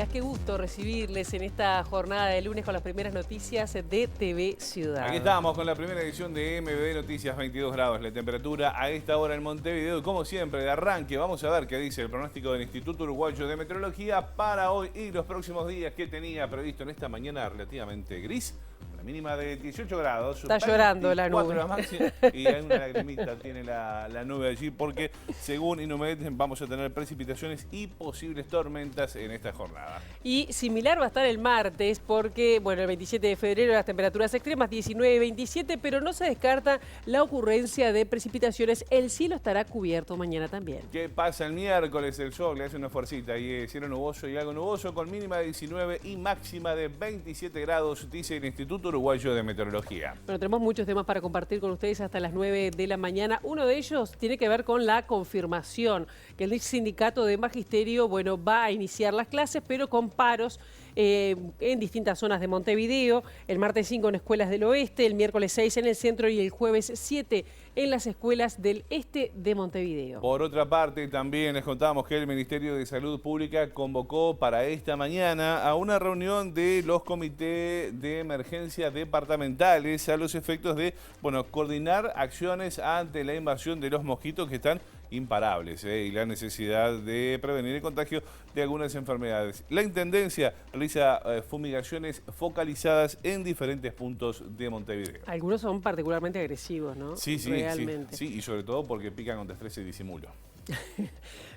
días, qué gusto recibirles en esta jornada de lunes con las primeras noticias de TV Ciudad. Aquí estamos con la primera edición de MBD Noticias, 22 grados la temperatura a esta hora en Montevideo. Y como siempre, de arranque, vamos a ver qué dice el pronóstico del Instituto Uruguayo de Meteorología para hoy y los próximos días que tenía previsto en esta mañana relativamente gris. Una mínima de 18 grados. Está llorando la nube. La máxima, y hay una lagrimita, tiene la nube allí, porque según Inumet vamos a tener precipitaciones y posibles tormentas en esta jornada. Y similar va a estar el martes, porque, bueno, el 27 de febrero las temperaturas extremas 19 y 27, pero no se descarta la ocurrencia de precipitaciones. El cielo estará cubierto mañana también. ¿Qué pasa el miércoles? El sol le hace una fuercita y cielo nuboso y algo nuboso con mínima de 19 y máxima de 27 grados, dice el Instituto Uruguayo de Meteorología. Bueno, tenemos muchos temas para compartir con ustedes hasta las 9 de la mañana. Uno de ellos tiene que ver con la confirmación, que el sindicato de magisterio, bueno, va a iniciar las clases, pero con paros en distintas zonas de Montevideo. El martes 5 en escuelas del oeste, el miércoles 6 en el centro y el jueves 7 en las escuelas del este de Montevideo. Por otra parte, también les contamos que el Ministerio de Salud Pública convocó para esta mañana a una reunión de los comités de emergencia departamentales a los efectos de, bueno, coordinar acciones ante la invasión de los mosquitos que están imparables y la necesidad de prevenir el contagio de algunas enfermedades. La Intendencia realiza fumigaciones focalizadas en diferentes puntos de Montevideo. Algunos son particularmente agresivos, ¿no? Sí, Realmente. sí, y sobre todo porque pican con destreza y disimulo.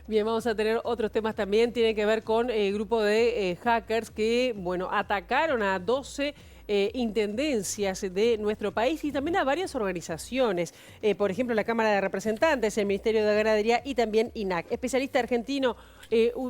Bien, vamos a tener otros temas también. Tiene que ver con el grupo de hackers que, bueno, atacaron a 12 intendencias de nuestro país y también a varias organizaciones. Por ejemplo, la Cámara de Representantes, el Ministerio de Ganadería y también INAC. Especialista argentino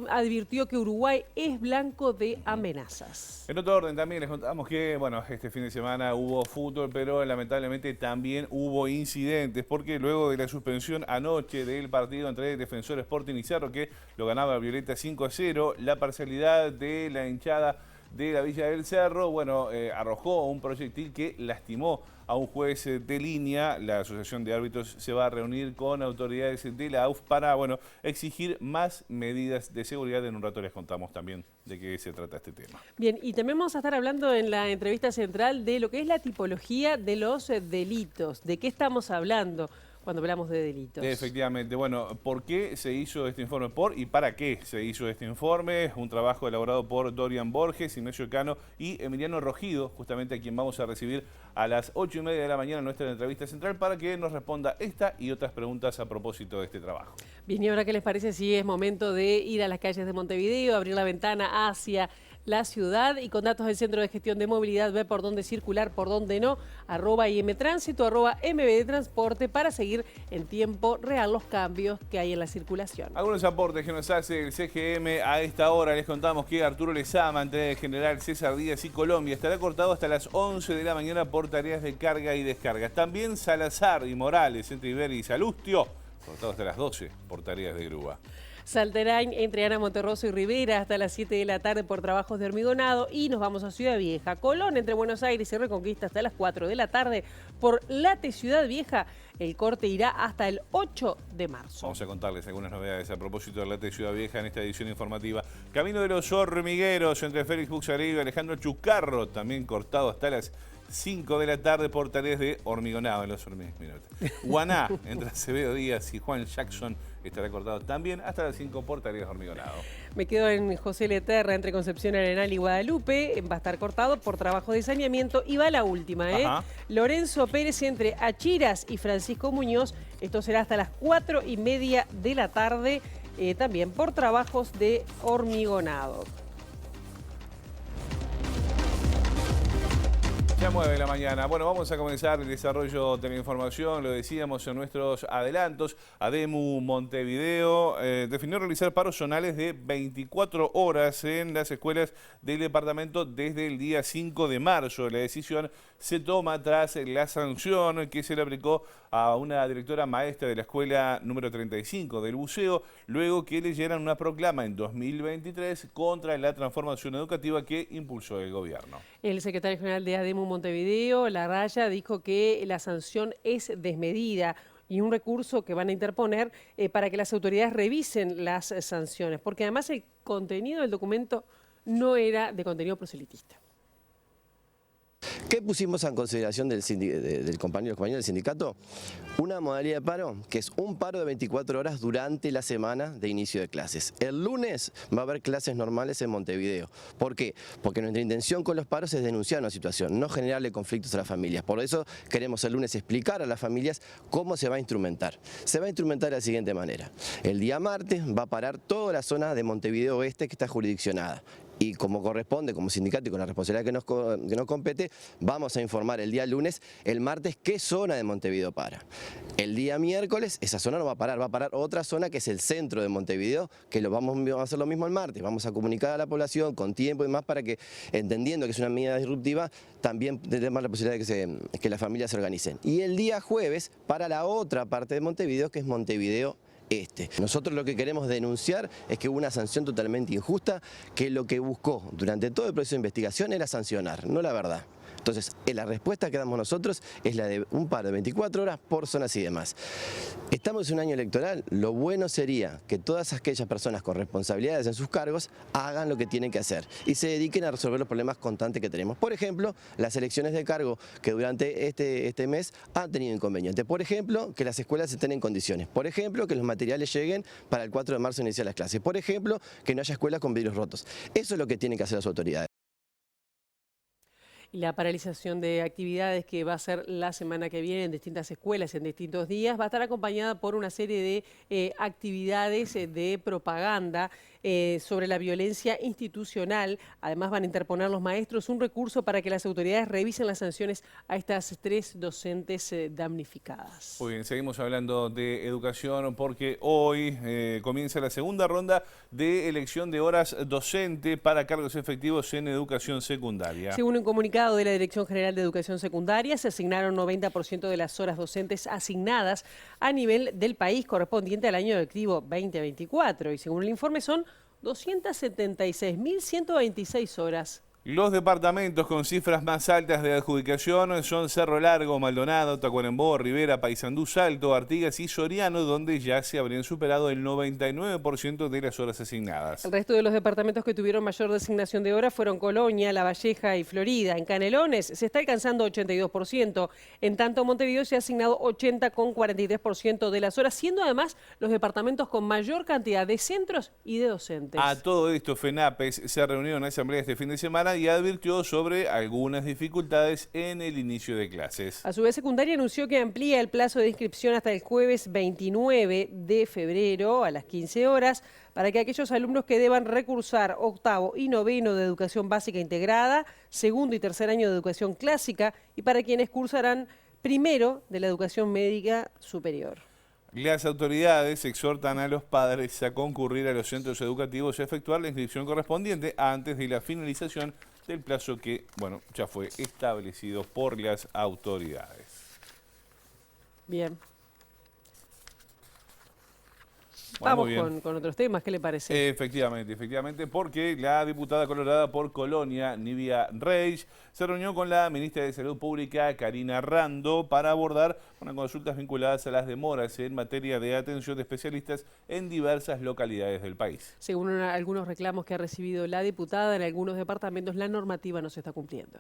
advirtió que Uruguay es blanco de amenazas. En otro orden también les contamos que, bueno, este fin de semana hubo fútbol, pero lamentablemente también hubo incidentes, porque luego de la suspensión anoche del partido entre Defensor Sporting y Cerro, que lo ganaba Violeta 5-0, la parcialidad de la hinchada de la Villa del Cerro, bueno, arrojó un proyectil que lastimó a un juez de línea. La Asociación de Árbitros se va a reunir con autoridades de la AUF para, bueno, exigir más medidas de seguridad. En un rato les contamos también de qué se trata este tema. Bien, y también vamos a estar hablando en la entrevista central de lo que es la tipología de los delitos. ¿De qué estamos hablando cuando hablamos de delitos? Efectivamente. Bueno, ¿por qué se hizo este informe? ¿Por y para qué se hizo este informe? Un trabajo elaborado por Dorian Borges, Ignacio Cano y Emiliano Rojido, justamente a quien vamos a recibir a las 8:30 de la mañana en nuestra entrevista central para que nos responda esta y otras preguntas a propósito de este trabajo. Bien, ¿y ahora qué les parece si es momento de ir a las calles de Montevideo, abrir la ventana hacia la ciudad y con datos del Centro de Gestión de Movilidad, ver por dónde circular, por dónde no, @IMTránsito, @MBD Transporte, para seguir en tiempo real los cambios que hay en la circulación? Algunos aportes que nos hace el CGM a esta hora. Les contamos que Arturo Lezama, entre el general César Díaz y Colombia, estará cortado hasta las 11 de la mañana por tareas de carga y descarga. También Salazar y Morales, entre Iberia y Salustio, cortado hasta las 12 por tareas de grúa. Salterain entre Ana Monterroso y Rivera hasta las 7 de la tarde por trabajos de hormigonado, y nos vamos a Ciudad Vieja. Colón entre Buenos Aires y Reconquista hasta las 4 de la tarde por Late Ciudad Vieja. El corte irá hasta el 8 de marzo. Vamos a contarles algunas novedades a propósito del Late Ciudad Vieja en esta edición informativa. Camino de los Hormigueros entre Félix Buxarello y Alejandro Chucarro, también cortado hasta las 5 de la tarde por tareas de hormigonado en los hormigueros. Guaná entre Acevedo Díaz y Juan Jackson estará cortado también hasta las 5 por tareas de hormigonado. Me quedo en José Leterra entre Concepción Arenal y Guadalupe. Va a estar cortado por trabajo de saneamiento. Y va la última, Lorenzo Pérez entre Achiras y Francisco Muñoz. Esto será hasta las 4:30 de la tarde, también por trabajos de hormigonado. Ya mueve la mañana. Bueno, vamos a comenzar el desarrollo de la información. Lo decíamos en nuestros adelantos. ADEMU Montevideo definió realizar paros zonales de 24 horas en las escuelas del departamento desde el día 5 de marzo. La decisión se toma tras la sanción que se le aplicó a una directora maestra de la escuela número 35 del Buceo, luego que leyeran una proclama en 2023 contra la transformación educativa que impulsó el gobierno. El secretario general de ADEMU Montevideo, Larraya, dijo que la sanción es desmedida y un recurso que van a interponer para que las autoridades revisen las sanciones, porque además el contenido del documento no era de contenido proselitista. ¿Qué pusimos en consideración del compañero del sindicato? Una modalidad de paro que es un paro de 24 horas durante la semana de inicio de clases. El lunes va a haber clases normales en Montevideo. ¿Por qué? Porque nuestra intención con los paros es denunciar una situación, no generarle conflictos a las familias. Por eso queremos el lunes explicar a las familias cómo se va a instrumentar. Se va a instrumentar de la siguiente manera. El día martes va a parar toda la zona de Montevideo Oeste que está jurisdiccionada. Y como corresponde, como sindicato y con la responsabilidad que nos compete, vamos a informar el día lunes, el martes, qué zona de Montevideo para. El día miércoles, esa zona no va a parar otra zona que es el centro de Montevideo, que vamos a hacer lo mismo el martes. Vamos a comunicar a la población con tiempo y demás para que, entendiendo que es una medida disruptiva, también tengamos la posibilidad de que las familias se organicen. Y el día jueves, para la otra parte de Montevideo, que es Montevideo Este. Nosotros lo que queremos denunciar es que hubo una sanción totalmente injusta, que lo que buscó durante todo el proceso de investigación era sancionar, no la verdad. Entonces, la respuesta que damos nosotros es la de un paro de 24 horas por zonas y demás. Estamos en un año electoral, lo bueno sería que todas aquellas personas con responsabilidades en sus cargos hagan lo que tienen que hacer y se dediquen a resolver los problemas constantes que tenemos. Por ejemplo, las elecciones de cargo que durante este mes han tenido inconvenientes. Por ejemplo, que las escuelas estén en condiciones. Por ejemplo, que los materiales lleguen para el 4 de marzo iniciar las clases. Por ejemplo, que no haya escuelas con vidrios rotos. Eso es lo que tienen que hacer las autoridades. Y la paralización de actividades que va a ser la semana que viene en distintas escuelas, en distintos días, va a estar acompañada por una serie de actividades de propaganda sobre la violencia institucional. Además van a interponer los maestros un recurso para que las autoridades revisen las sanciones a estas 3 docentes damnificadas. Muy bien, seguimos hablando de educación porque hoy comienza la segunda ronda de elección de horas docente para cargos efectivos en educación secundaria. Según un comunicado de la Dirección General de Educación Secundaria, se asignaron 90% de las horas docentes asignadas a nivel del país correspondiente al año lectivo 2024 y según el informe son 276.126 horas. Los departamentos con cifras más altas de adjudicación son Cerro Largo, Maldonado, Tacuarembó, Rivera, Paysandú, Salto, Artigas y Soriano, donde ya se habrían superado el 99% de las horas asignadas. El resto de los departamentos que tuvieron mayor designación de horas fueron Colonia, La Valleja y Florida. En Canelones se está alcanzando 82%. En tanto, Montevideo se ha asignado 80,43% de las horas, siendo además los departamentos con mayor cantidad de centros y de docentes. A todo esto, FENAPES se reunió en asamblea este fin de semana y advirtió sobre algunas dificultades en el inicio de clases. A su vez, Secundaria anunció que amplía el plazo de inscripción hasta el jueves 29 de febrero a las 15 horas para que aquellos alumnos que deban recursar octavo y noveno de educación básica integrada, segundo y tercer año de educación clásica y para quienes cursarán primero de la educación médica superior. Las autoridades exhortan a los padres a concurrir a los centros educativos y a efectuar la inscripción correspondiente antes de la finalización del plazo que, bueno, ya fue establecido por las autoridades. Bien. Bueno, vamos con otros temas, ¿qué le parece? Efectivamente, porque la diputada colorada por Colonia, Nivia Reich, se reunió con la ministra de Salud Pública, Karina Rando, para abordar consultas vinculadas a las demoras en materia de atención de especialistas en diversas localidades del país. Según algunos reclamos que ha recibido la diputada, en algunos departamentos la normativa no se está cumpliendo.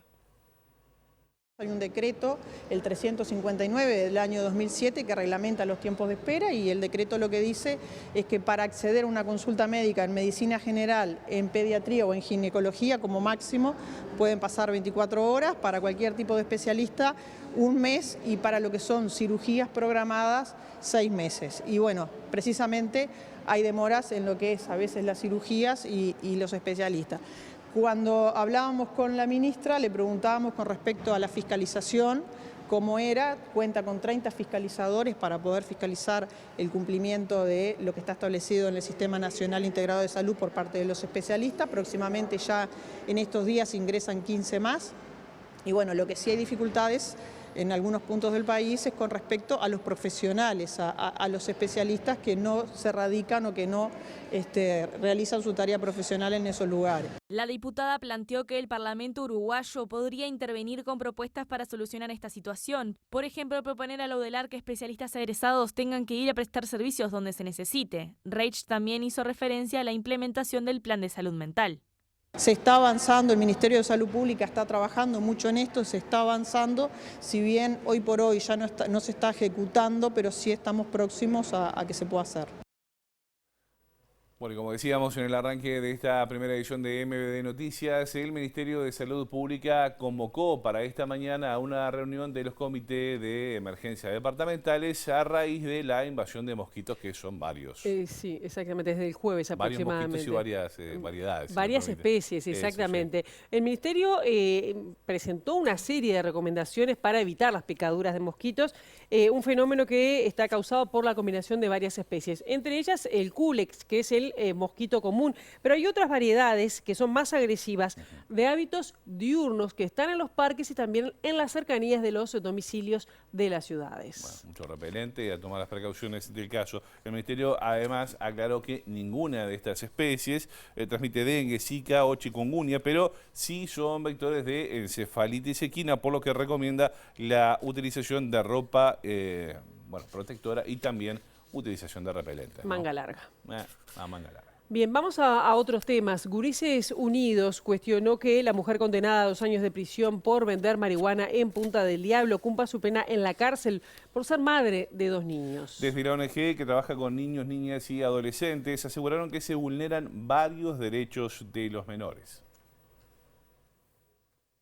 Hay un decreto, el 359 del año 2007, que reglamenta los tiempos de espera y el decreto lo que dice es que para acceder a una consulta médica en medicina general, en pediatría o en ginecología como máximo pueden pasar 24 horas, para cualquier tipo de especialista un mes y para lo que son cirugías programadas 6 meses. Y bueno, precisamente hay demoras en lo que es a veces las cirugías y los especialistas. Cuando hablábamos con la ministra, le preguntábamos con respecto a la fiscalización, cómo era, cuenta con 30 fiscalizadores para poder fiscalizar el cumplimiento de lo que está establecido en el Sistema Nacional Integrado de Salud por parte de los especialistas. Próximamente ya en estos días ingresan 15 más. Y bueno, lo que sí hay dificultades en algunos puntos del país es con respecto a los profesionales, a los especialistas que no se radican o que no realizan su tarea profesional en esos lugares. La diputada planteó que el Parlamento uruguayo podría intervenir con propuestas para solucionar esta situación. Por ejemplo, proponer a la UDELAR que especialistas egresados tengan que ir a prestar servicios donde se necesite. Reich también hizo referencia a la implementación del Plan de Salud Mental. Se está avanzando, el Ministerio de Salud Pública está trabajando mucho en esto, se está avanzando, si bien hoy por hoy ya no se está ejecutando, pero sí estamos próximos a que se pueda hacer. Bueno, y como decíamos en el arranque de esta primera edición de MBD Noticias, el Ministerio de Salud Pública convocó para esta mañana a una reunión de los comités de emergencia departamentales a raíz de la invasión de mosquitos, que son varios. Sí, exactamente, desde el jueves Varios aproximadamente. mosquitos y varias variedades. Varias especies, exactamente. Eso, sí. El Ministerio presentó una serie de recomendaciones para evitar las picaduras de mosquitos, un fenómeno que está causado por la combinación de varias especies, entre ellas el Culex, que es el mosquito común, pero hay otras variedades que son más agresivas, de hábitos diurnos, que están en los parques y también en las cercanías de los domicilios de las ciudades. Bueno, mucho repelente y a tomar las precauciones del caso. El Ministerio además aclaró que ninguna de estas especies transmite dengue, zika o chikungunya, pero sí son vectores de encefalitis equina, por lo que recomienda la utilización de ropa protectora y también utilización de repelente, ¿no? Manga larga. Manga larga. Bien, vamos a otros temas. Gurises Unidos cuestionó que la mujer condenada a 2 años de prisión por vender marihuana en Punta del Diablo cumpla su pena en la cárcel por ser madre de 2 niños. Desde la ONG, que trabaja con niños, niñas y adolescentes, aseguraron que se vulneran varios derechos de los menores.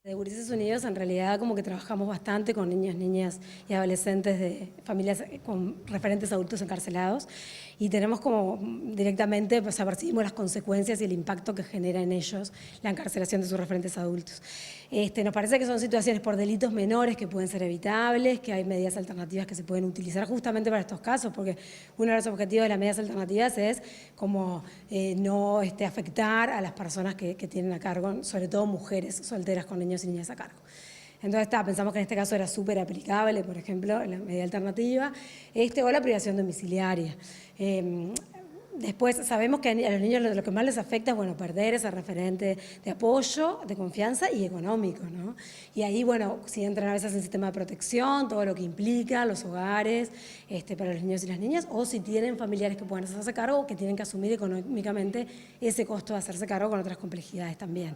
De Gurises Unidos en realidad como que trabajamos bastante con niños, niñas y adolescentes de familias con referentes adultos encarcelados y tenemos como directamente, o sea, percibimos las consecuencias y el impacto que genera en ellos la encarcelación de sus referentes adultos. Nos parece que son situaciones por delitos menores que pueden ser evitables, que hay medidas alternativas que se pueden utilizar justamente para estos casos, porque uno de los objetivos de las medidas alternativas es como no afectar a las personas que tienen a cargo, sobre todo mujeres solteras con niños y niñas a cargo. Entonces pensamos que en este caso era súper aplicable, por ejemplo, la medida alternativa, o la privación domiciliaria. Después sabemos que a los niños lo que más les afecta es perder ese referente de apoyo, de confianza y económico, ¿no? Y ahí, si entran a veces en el sistema de protección, todo lo que implica, los hogares para los niños y las niñas, o si tienen familiares que puedan hacerse cargo, que tienen que asumir económicamente ese costo de hacerse cargo con otras complejidades también.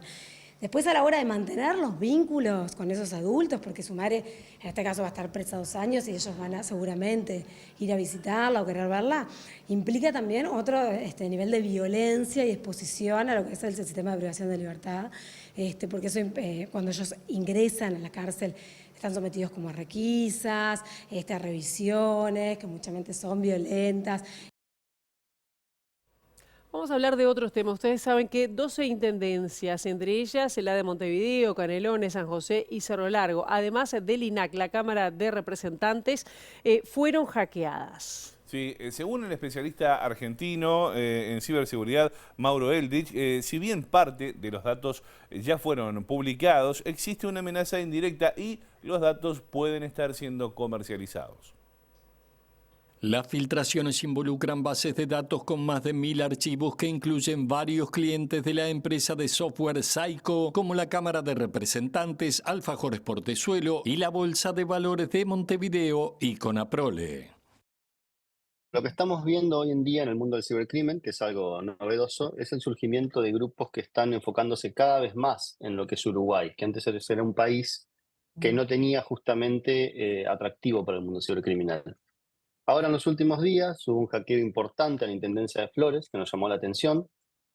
Después, a la hora de mantener los vínculos con esos adultos, porque su madre en este caso va a estar presa 2 años y ellos van a seguramente ir a visitarla o querer verla, implica también otro nivel de violencia y exposición a lo que es el sistema de privación de libertad, porque eso, cuando ellos ingresan a la cárcel están sometidos como a requisas, a revisiones que muchas veces son violentas. Vamos a hablar de otros temas. Ustedes saben que 12 intendencias, entre ellas la de Montevideo, Canelones, San José y Cerro Largo, además del INAC, la Cámara de Representantes, fueron hackeadas. Sí, según el especialista argentino en ciberseguridad, Mauro Eldrich, si bien parte de los datos ya fueron publicados, existe una amenaza indirecta y los datos pueden estar siendo comercializados. Las filtraciones involucran bases de datos con más de 1000 archivos que incluyen varios clientes de la empresa de software Saico, como la Cámara de Representantes, Alfajores Portezuelo y la Bolsa de Valores de Montevideo y Conaprole. Lo que estamos viendo hoy en día en el mundo del cibercrimen, que es algo novedoso, es el surgimiento de grupos que están enfocándose cada vez más en lo que es Uruguay, que antes era un país que no tenía justamente atractivo para el mundo cibercriminal. Ahora, en los últimos días, hubo un hackeo importante a la Intendencia de Flores, que nos llamó la atención,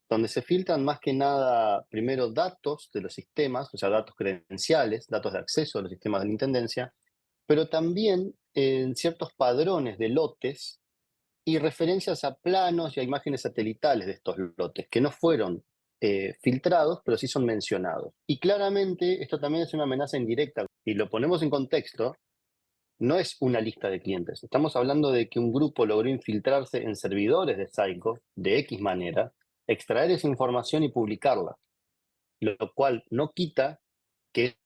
donde se filtran más que nada, primero, datos de los sistemas, o sea, datos credenciales, datos de acceso a los sistemas de la Intendencia, pero también ciertos padrones de lotes y referencias a planos y a imágenes satelitales de estos lotes, que no fueron filtrados, pero sí son mencionados. Y claramente, esto también es una amenaza indirecta. Y lo ponemos en contexto. No es una lista de clientes. Estamos hablando de que un grupo logró infiltrarse en servidores de Saico de X manera, extraer esa información y publicarla, lo cual no quita que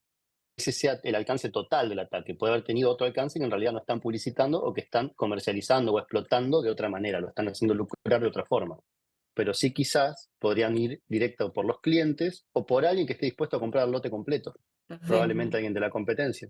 ese sea el alcance total del ataque. Puede haber tenido otro alcance que en realidad no están publicitando o que están comercializando o explotando de otra manera, lo están haciendo lucrar de otra forma. Pero sí quizás podrían ir directo por los clientes o por alguien que esté dispuesto a comprar el lote completo, probablemente alguien de la competencia.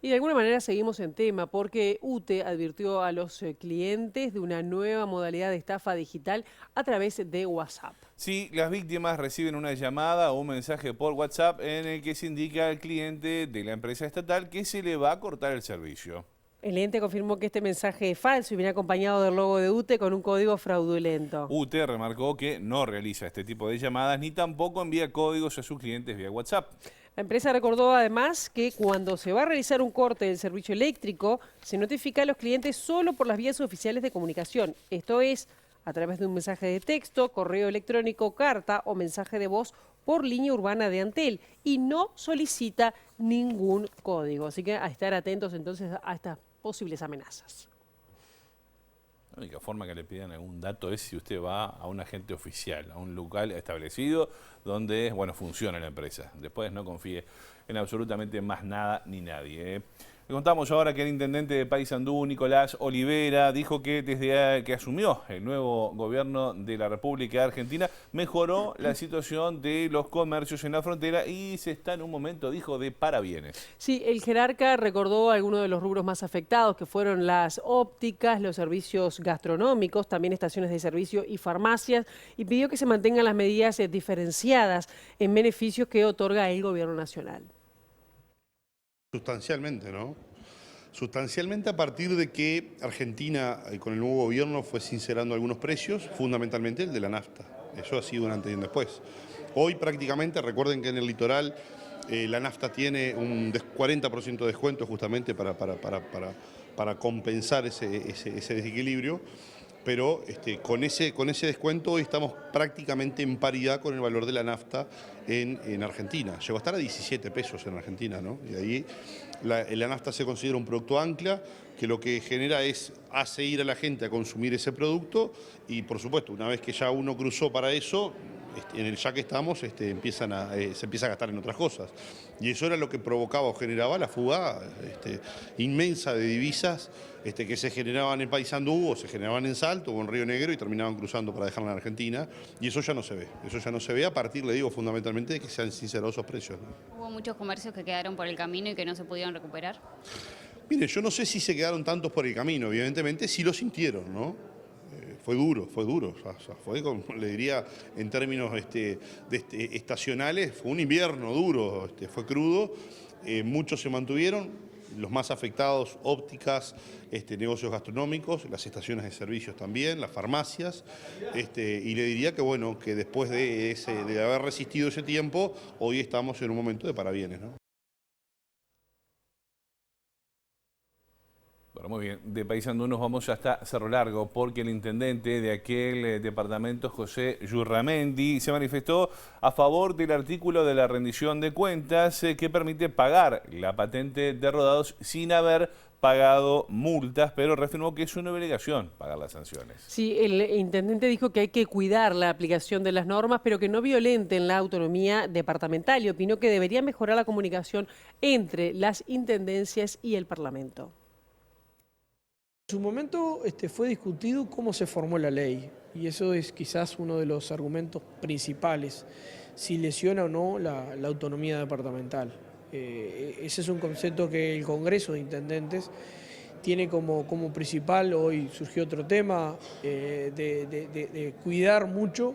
Y de alguna manera seguimos en tema porque UTE advirtió a los clientes de una nueva modalidad de estafa digital a través de WhatsApp. Sí, las víctimas reciben una llamada o un mensaje por WhatsApp en el que se indica al cliente de la empresa estatal que se le va a cortar el servicio. El ente confirmó que este mensaje es falso y viene acompañado del logo de UTE con un código fraudulento. UTE remarcó que no realiza este tipo de llamadas ni tampoco envía códigos a sus clientes vía WhatsApp. La empresa recordó además que cuando se va a realizar un corte del servicio eléctrico, se notifica a los clientes solo por las vías oficiales de comunicación. Esto es, a través de un mensaje de texto, correo electrónico, carta o mensaje de voz por línea urbana de Antel y no solicita ningún código. Así que a estar atentos entonces a estas posibles amenazas. La única forma que le pidan algún dato es si usted va a un agente oficial, a un local establecido donde, bueno, funciona la empresa. Después no confíe en absolutamente más nada ni nadie. Le contamos ahora que el intendente de Paysandú, Nicolás Olivera, dijo que desde que asumió el nuevo gobierno de la República Argentina, mejoró la situación de los comercios en la frontera y se está en un momento, dijo, de parabienes. Sí, el jerarca recordó algunos de los rubros más afectados, que fueron las ópticas, los servicios gastronómicos, también estaciones de servicio y farmacias, y pidió que se mantengan las medidas diferenciadas en beneficios que otorga el gobierno nacional. Sustancialmente, ¿no? Sustancialmente a partir de que Argentina, con el nuevo gobierno, fue sincerando algunos precios, fundamentalmente el de la nafta. Eso ha sido un antes y un después. Hoy prácticamente, recuerden que en el litoral la nafta tiene un 40% de descuento justamente para compensar ese desequilibrio. Pero con ese descuento hoy estamos prácticamente en paridad con el valor de la nafta en Argentina. Llegó a estar a 17 pesos en Argentina, ¿no? Y ahí la nafta se considera un producto ancla que lo que genera hace ir a la gente a consumir ese producto y, por supuesto, una vez que ya uno cruzó para eso, en el ya que estamos, se empieza a gastar en otras cosas. Y eso era lo que provocaba o generaba la fuga inmensa de divisas que se generaban en Paysandú o se generaban en Salto o en Río Negro y terminaban cruzando para dejarla en Argentina. Y eso ya no se ve. Eso ya no se ve a partir, le digo, fundamentalmente de que se han sincerado esos precios, ¿no? ¿Hubo muchos comercios que quedaron por el camino y que no se pudieron recuperar? Mire, yo no sé si se quedaron tantos por el camino, evidentemente sí lo sintieron, ¿no? Fue duro, o sea, fue, como le diría, en términos estacionales, fue un invierno duro, fue crudo, muchos se mantuvieron, los más afectados, ópticas, negocios gastronómicos, las estaciones de servicios también, las farmacias, y le diría que bueno, que después de haber resistido ese tiempo, hoy estamos en un momento de parabienes, ¿no? Bueno, muy bien. De Paysandú nos vamos hasta Cerro Largo porque el intendente de aquel departamento, José Yurramendi, se manifestó a favor del artículo de la rendición de cuentas que permite pagar la patente de rodados sin haber pagado multas, pero reafirmó que es una obligación pagar las sanciones. Sí, el intendente dijo que hay que cuidar la aplicación de las normas, pero que no violenten la autonomía departamental y opinó que debería mejorar la comunicación entre las intendencias y el Parlamento. En su momento fue discutido cómo se formó la ley y eso es quizás uno de los argumentos principales, si lesiona o no la autonomía departamental. Ese es un concepto que el Congreso de Intendentes tiene como principal. Hoy surgió otro tema de cuidar mucho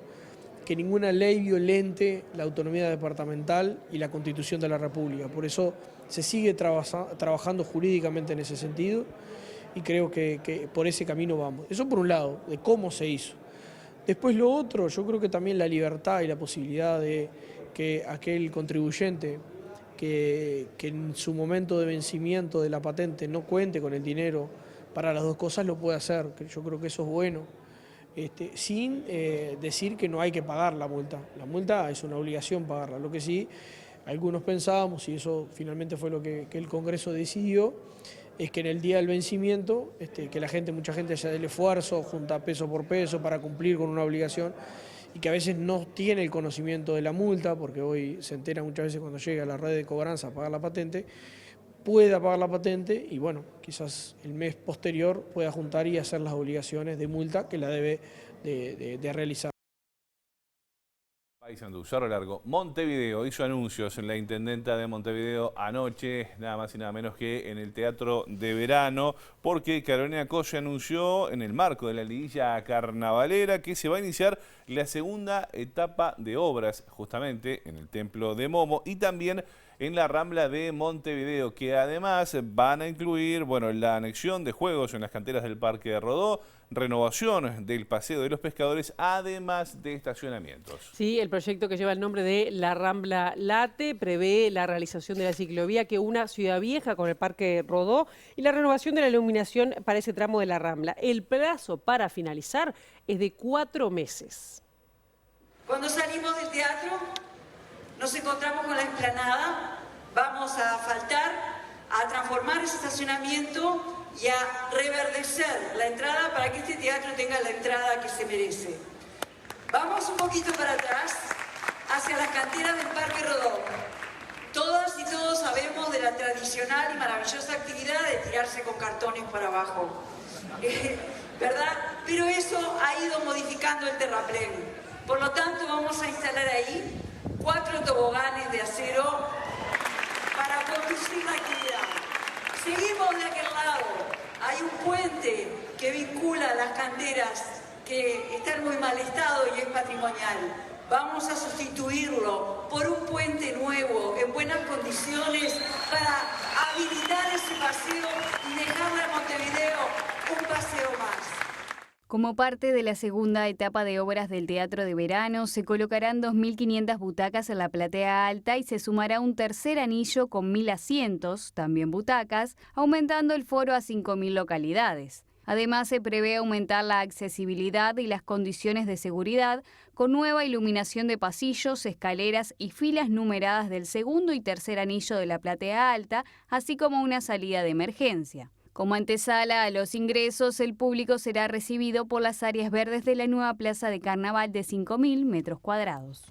que ninguna ley violente la autonomía departamental y la Constitución de la República. Por eso se sigue trabajando jurídicamente en ese sentido. Y creo que por ese camino vamos. Eso por un lado, de cómo se hizo. Después lo otro, yo creo que también la libertad y la posibilidad de que aquel contribuyente que en su momento de vencimiento de la patente no cuente con el dinero para las dos cosas lo puede hacer. Yo creo que eso es bueno. Sin decir que no hay que pagar la multa. La multa es una obligación pagarla. Lo que sí, algunos pensábamos, y eso finalmente fue lo que el Congreso decidió, es que en el día del vencimiento, que mucha gente haya del esfuerzo, junta peso por peso para cumplir con una obligación y que a veces no tiene el conocimiento de la multa, porque hoy se entera muchas veces cuando llega a la red de cobranza a pagar la patente, pueda pagar la patente y bueno, quizás el mes posterior pueda juntar y hacer las obligaciones de multa que la debe de realizar. Paysandú, Cerro Largo. Montevideo hizo anuncios en la intendenta de Montevideo anoche, nada más y nada menos que en el Teatro de Verano, porque Carolina Colle anunció en el marco de la liguilla carnavalera que se va a iniciar la segunda etapa de obras, justamente en el Templo de Momo y también en la Rambla de Montevideo, que además van a incluir, bueno, la anexión de juegos en las canteras del Parque de Rodó, renovación del Paseo de los Pescadores, además de estacionamientos. Sí, el proyecto que lleva el nombre de la Rambla Late prevé la realización de la ciclovía que una Ciudad Vieja con el Parque Rodó y la renovación de la iluminación para ese tramo de la Rambla. El plazo para finalizar es de 4 meses. Cuando salimos del teatro, nos encontramos con la explanada, vamos a asfaltar, a transformar ese estacionamiento y a reverdecer la entrada para que este teatro tenga la entrada que se merece. Vamos un poquito para atrás, hacia las canteras del Parque Rodó. Todas y todos sabemos de la tradicional y maravillosa actividad de tirarse con cartones para abajo, ¿verdad? Pero eso ha ido modificando el terraplén. Por lo tanto, vamos a instalar ahí 4 toboganes de acero para conducir la actividad. Seguimos de aquel lado. Hay un puente que vincula las canteras que están en muy mal estado y es patrimonial. Vamos a sustituirlo por un puente nuevo, en buenas condiciones, para habilitar ese paseo y dejarle a Montevideo un paseo más. Como parte de la segunda etapa de obras del Teatro de Verano, se colocarán 2.500 butacas en la platea alta y se sumará un tercer anillo con 1.000 asientos, también butacas, aumentando el foro a 5.000 localidades. Además, se prevé aumentar la accesibilidad y las condiciones de seguridad con nueva iluminación de pasillos, escaleras y filas numeradas del segundo y tercer anillo de la platea alta, así como una salida de emergencia. Como antesala a los ingresos, el público será recibido por las áreas verdes de la nueva plaza de carnaval de 5.000 metros cuadrados.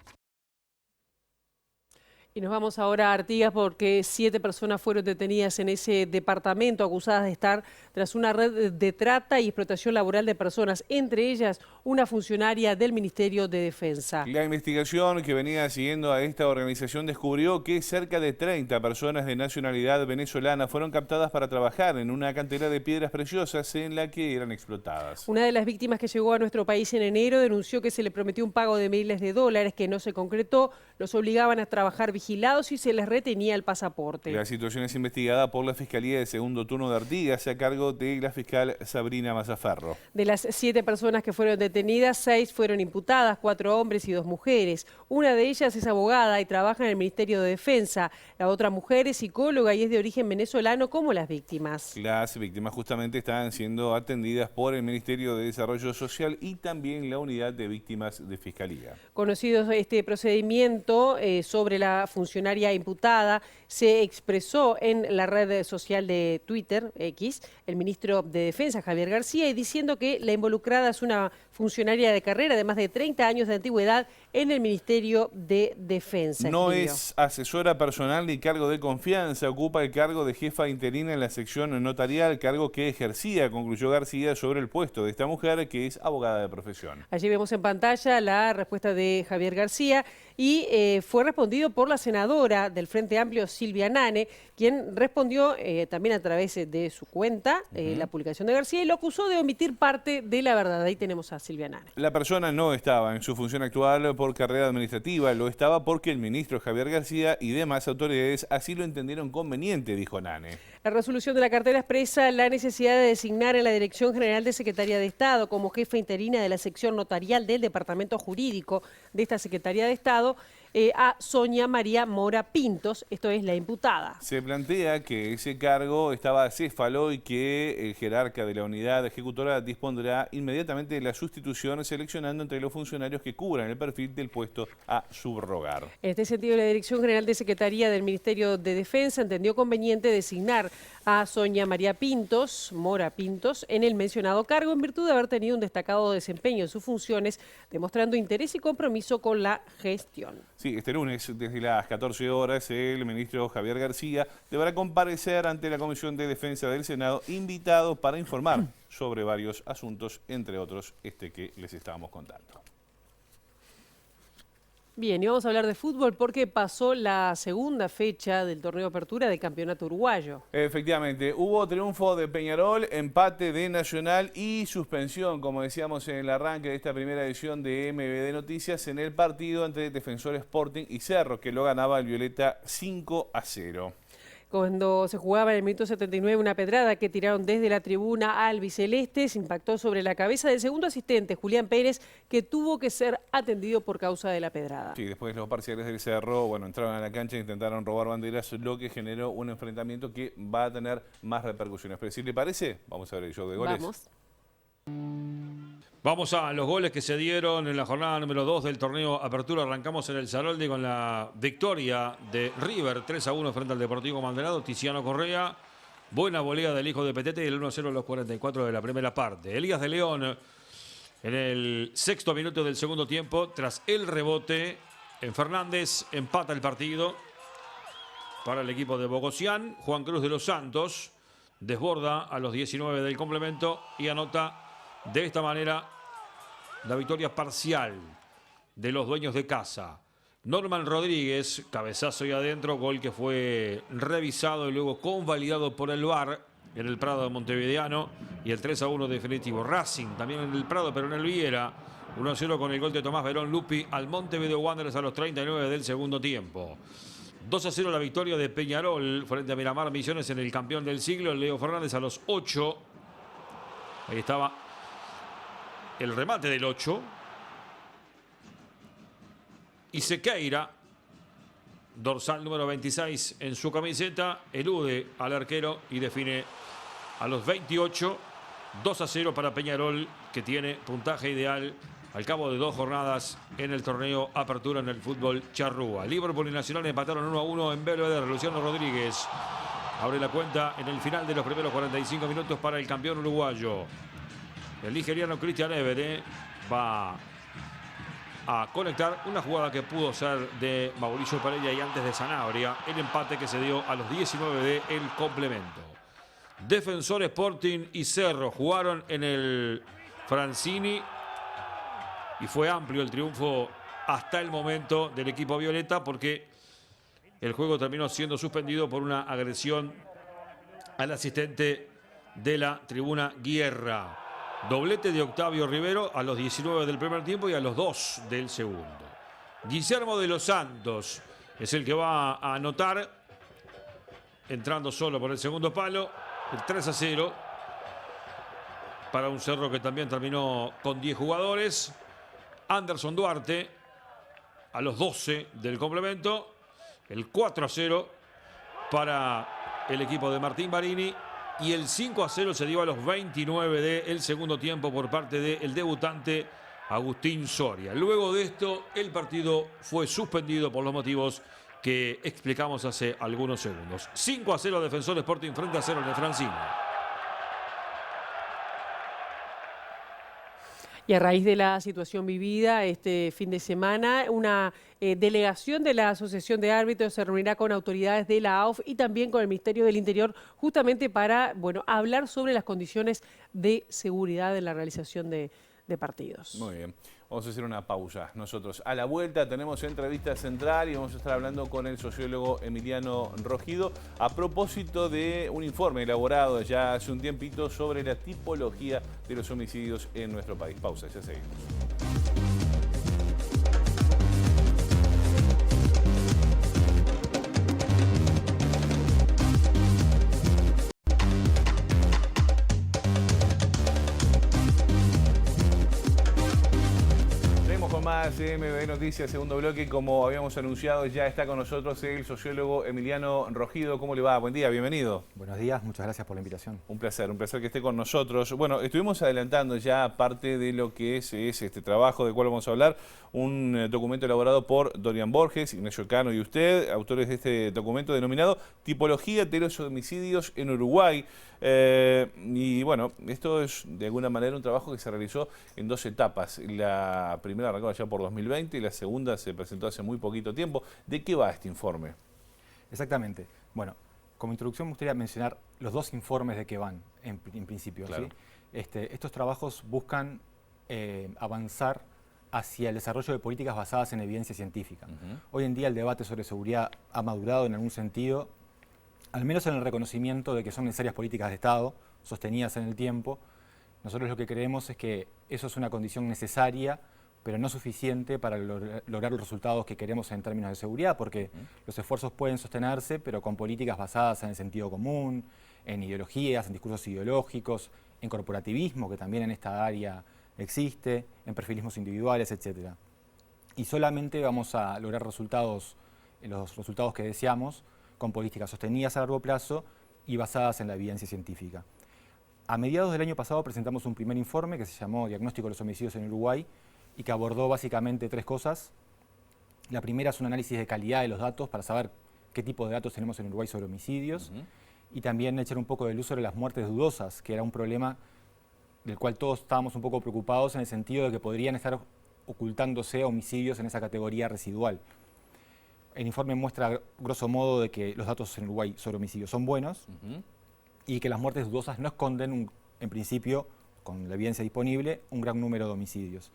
Y nos vamos ahora a Artigas porque 7 personas fueron detenidas en ese departamento acusadas de estar tras una red de trata y explotación laboral de personas, entre ellas una funcionaria del Ministerio de Defensa. La investigación que venía siguiendo a esta organización descubrió que cerca de 30 personas de nacionalidad venezolana fueron captadas para trabajar en una cantera de piedras preciosas en la que eran explotadas. Una de las víctimas que llegó a nuestro país en enero denunció que se le prometió un pago de miles de dólares que no se concretó, los obligaban a trabajar vigilados y se les retenía el pasaporte. La situación es investigada por la Fiscalía de Segundo Turno de Artigas a cargo de la fiscal Sabrina Mazzaferro. De las 7 personas que fueron detenidas, 6 fueron imputadas, 4 hombres y 2 mujeres. Una de ellas es abogada y trabaja en el Ministerio de Defensa. La otra mujer es psicóloga y es de origen venezolano como las víctimas. Las víctimas justamente están siendo atendidas por el Ministerio de Desarrollo Social y también la Unidad de Víctimas de Fiscalía. Conocido este procedimiento sobre la funcionaria imputada, se expresó en la red social de Twitter, X, el ministro de Defensa, Javier García, y diciendo que la involucrada es una funcionaria de carrera de más de 30 años de antigüedad en el Ministerio de Defensa. No es asesora personal ni cargo de confianza, ocupa el cargo de jefa interina en la sección notarial, cargo que ejercía, concluyó García, sobre el puesto de esta mujer que es abogada de profesión. Allí vemos en pantalla la respuesta de Javier García y fue respondido por la senadora del Frente Amplio, Silvia Nane, quien respondió también a través de su cuenta la publicación de García y lo acusó de omitir parte de la verdad. Ahí tenemos a Silvia Nane. La persona no estaba en su función actual por carrera administrativa, lo estaba porque el ministro Javier García y demás autoridades así lo entendieron conveniente, dijo Nane. La resolución de la cartera expresa la necesidad de designar en la Dirección General de Secretaría de Estado como jefa interina de la sección notarial del Departamento Jurídico de esta Secretaría de Estado a Sonia María Mora Pintos, esto es la imputada. Se plantea que ese cargo estaba acéfalo y que el jerarca de la unidad ejecutora dispondrá inmediatamente de la sustitución seleccionando entre los funcionarios que cubran el perfil del puesto a subrogar. En este sentido, la Dirección General de Secretaría del Ministerio de Defensa entendió conveniente designar a Sonia María Pintos, Mora Pintos, en el mencionado cargo en virtud de haber tenido un destacado desempeño en sus funciones, demostrando interés y compromiso con la gestión. Sí, este lunes, desde las 14 horas, el ministro Javier García deberá comparecer ante la Comisión de Defensa del Senado, invitado para informar sobre varios asuntos, entre otros este que les estábamos contando. Bien, y vamos a hablar de fútbol porque pasó la segunda fecha del torneo de apertura del campeonato uruguayo. Efectivamente, hubo triunfo de Peñarol, empate de Nacional y suspensión, como decíamos en el arranque de esta primera edición de MBD Noticias, en el partido entre Defensor Sporting y Cerro, que lo ganaba el Violeta 5-0. Cuando se jugaba en el minuto 79, una pedrada que tiraron desde la tribuna albiceleste se impactó sobre la cabeza del segundo asistente, Julián Pérez, que tuvo que ser atendido por causa de la pedrada. Sí, después los parciales del Cerro, bueno, entraron a la cancha e intentaron robar banderas, lo que generó un enfrentamiento que va a tener más repercusiones. Pero si le parece, vamos a ver el show de goles. Vamos. Vamos a los goles que se dieron en la jornada número 2 del torneo Apertura. Arrancamos en el Zaroldi con la victoria de River 3-1 frente al Deportivo Maldonado. Tiziano Correa, buena volea del hijo de Petete y el 1-0 a los 44 de la primera parte. Elías de León en el sexto minuto del segundo tiempo, tras el rebote en Fernández, empata el partido para el equipo de Bogosian. Juan Cruz de los Santos desborda a los 19 del complemento y anota de esta manera la victoria parcial de los dueños de casa. Norman Rodríguez, cabezazo y adentro, gol que fue revisado y luego convalidado por el VAR en el Prado de Montevideano, y el 3-1 definitivo. Racing también en el Prado, pero en el Viera, 1-0 con el gol de Tomás Verón Lupi al Montevideo Wanderers a los 39 del segundo tiempo. 2-0 la victoria de Peñarol frente a Miramar Misiones en el campeón del siglo, Leo Fernández a los 8. Ahí estaba el remate del 8. Y Sequeira, dorsal número 26 en su camiseta, elude al arquero y define a los 28. 2-0 para Peñarol, que tiene puntaje ideal al cabo de 2 jornadas en el torneo Apertura en el fútbol charrúa. Liverpool y Nacional empataron 1-1 en Belvedere. Luciano Rodríguez abre la cuenta en el final de los primeros 45 minutos para el campeón uruguayo. El nigeriano Christian Evere va a conectar una jugada que pudo ser de Mauricio Pereira y antes de Sanabria, el empate que se dio a los 19 del complemento. Defensor Sporting y Cerro jugaron en el Francini y fue amplio el triunfo hasta el momento del equipo violeta, porque el juego terminó siendo suspendido por una agresión al asistente de la tribuna Guerra. Doblete de Octavio Rivero a los 19 del primer tiempo y a los 2 del segundo. Guillermo de los Santos es el que va a anotar, entrando solo por el segundo palo, el 3-0 para un Cerro que también terminó con 10 jugadores. Anderson Duarte a los 12 del complemento, el 4-0 para el equipo de Martín Barini. Y el 5-0 se dio a los 29 del segundo tiempo por parte del debutante Agustín Soria. Luego de esto, el partido fue suspendido por los motivos que explicamos hace algunos segundos. 5-0 Defensor Sporting frente a 0 en el Francini. Y a raíz de la situación vivida este fin de semana, una delegación de la Asociación de Árbitros se reunirá con autoridades de la AUF y también con el Ministerio del Interior, justamente para hablar sobre las condiciones de seguridad en la realización de partidos. Muy bien. Vamos a hacer una pausa. Nosotros a la vuelta tenemos entrevista central y vamos a estar hablando con el sociólogo Emiliano Rojido a propósito de un informe elaborado ya hace un tiempito sobre la tipología de los homicidios en nuestro país. Pausa, ya seguimos. Más MBD Noticias, segundo bloque. Como habíamos anunciado, ya está con nosotros el sociólogo Emiliano Rojido. ¿Cómo le va? Buen día, bienvenido. Buenos días, muchas gracias por la invitación. Un placer que esté con nosotros. Bueno, estuvimos adelantando ya parte de lo que es este trabajo del cual vamos a hablar. Un documento elaborado por Dorian Borges, Ignacio Cano y usted, autores de este documento denominado Tipología de los homicidios en Uruguay. Y bueno, esto es de alguna manera un trabajo que se realizó en 2 etapas. La primera arrancó ya por 2020 y la segunda se presentó hace muy poquito tiempo. ¿De qué va este informe? Exactamente. Bueno, como introducción me gustaría mencionar los 2 informes de qué van, en principio. Claro. ¿Sí? Estos trabajos buscan avanzar hacia el desarrollo de políticas basadas en evidencia científica. Hoy en día el debate sobre seguridad ha madurado en algún sentido, al menos en el reconocimiento de que son necesarias políticas de Estado, sostenidas en el tiempo. Nosotros lo que creemos es que eso es una condición necesaria, pero no suficiente para lograr los resultados que queremos en términos de seguridad, porque los esfuerzos pueden sostenerse, pero con políticas basadas en el sentido común, en ideologías, en discursos ideológicos, en corporativismo, que también en esta área existe, en perfilismos individuales, etc. Y solamente vamos a lograr los resultados que deseamos con políticas sostenidas a largo plazo y basadas en la evidencia científica. A mediados del año pasado presentamos un primer informe que se llamó Diagnóstico de los homicidios en Uruguay y que abordó básicamente 3 cosas. La primera es un análisis de calidad de los datos para saber qué tipo de datos tenemos en Uruguay sobre homicidios y también echar un poco de luz sobre las muertes dudosas, que era un problema del cual todos estábamos un poco preocupados en el sentido de que podrían estar ocultándose homicidios en esa categoría residual. El informe muestra, grosso modo, de que los datos en Uruguay sobre homicidios son buenos y que las muertes dudosas no esconden, en principio, con la evidencia disponible, un gran número de homicidios.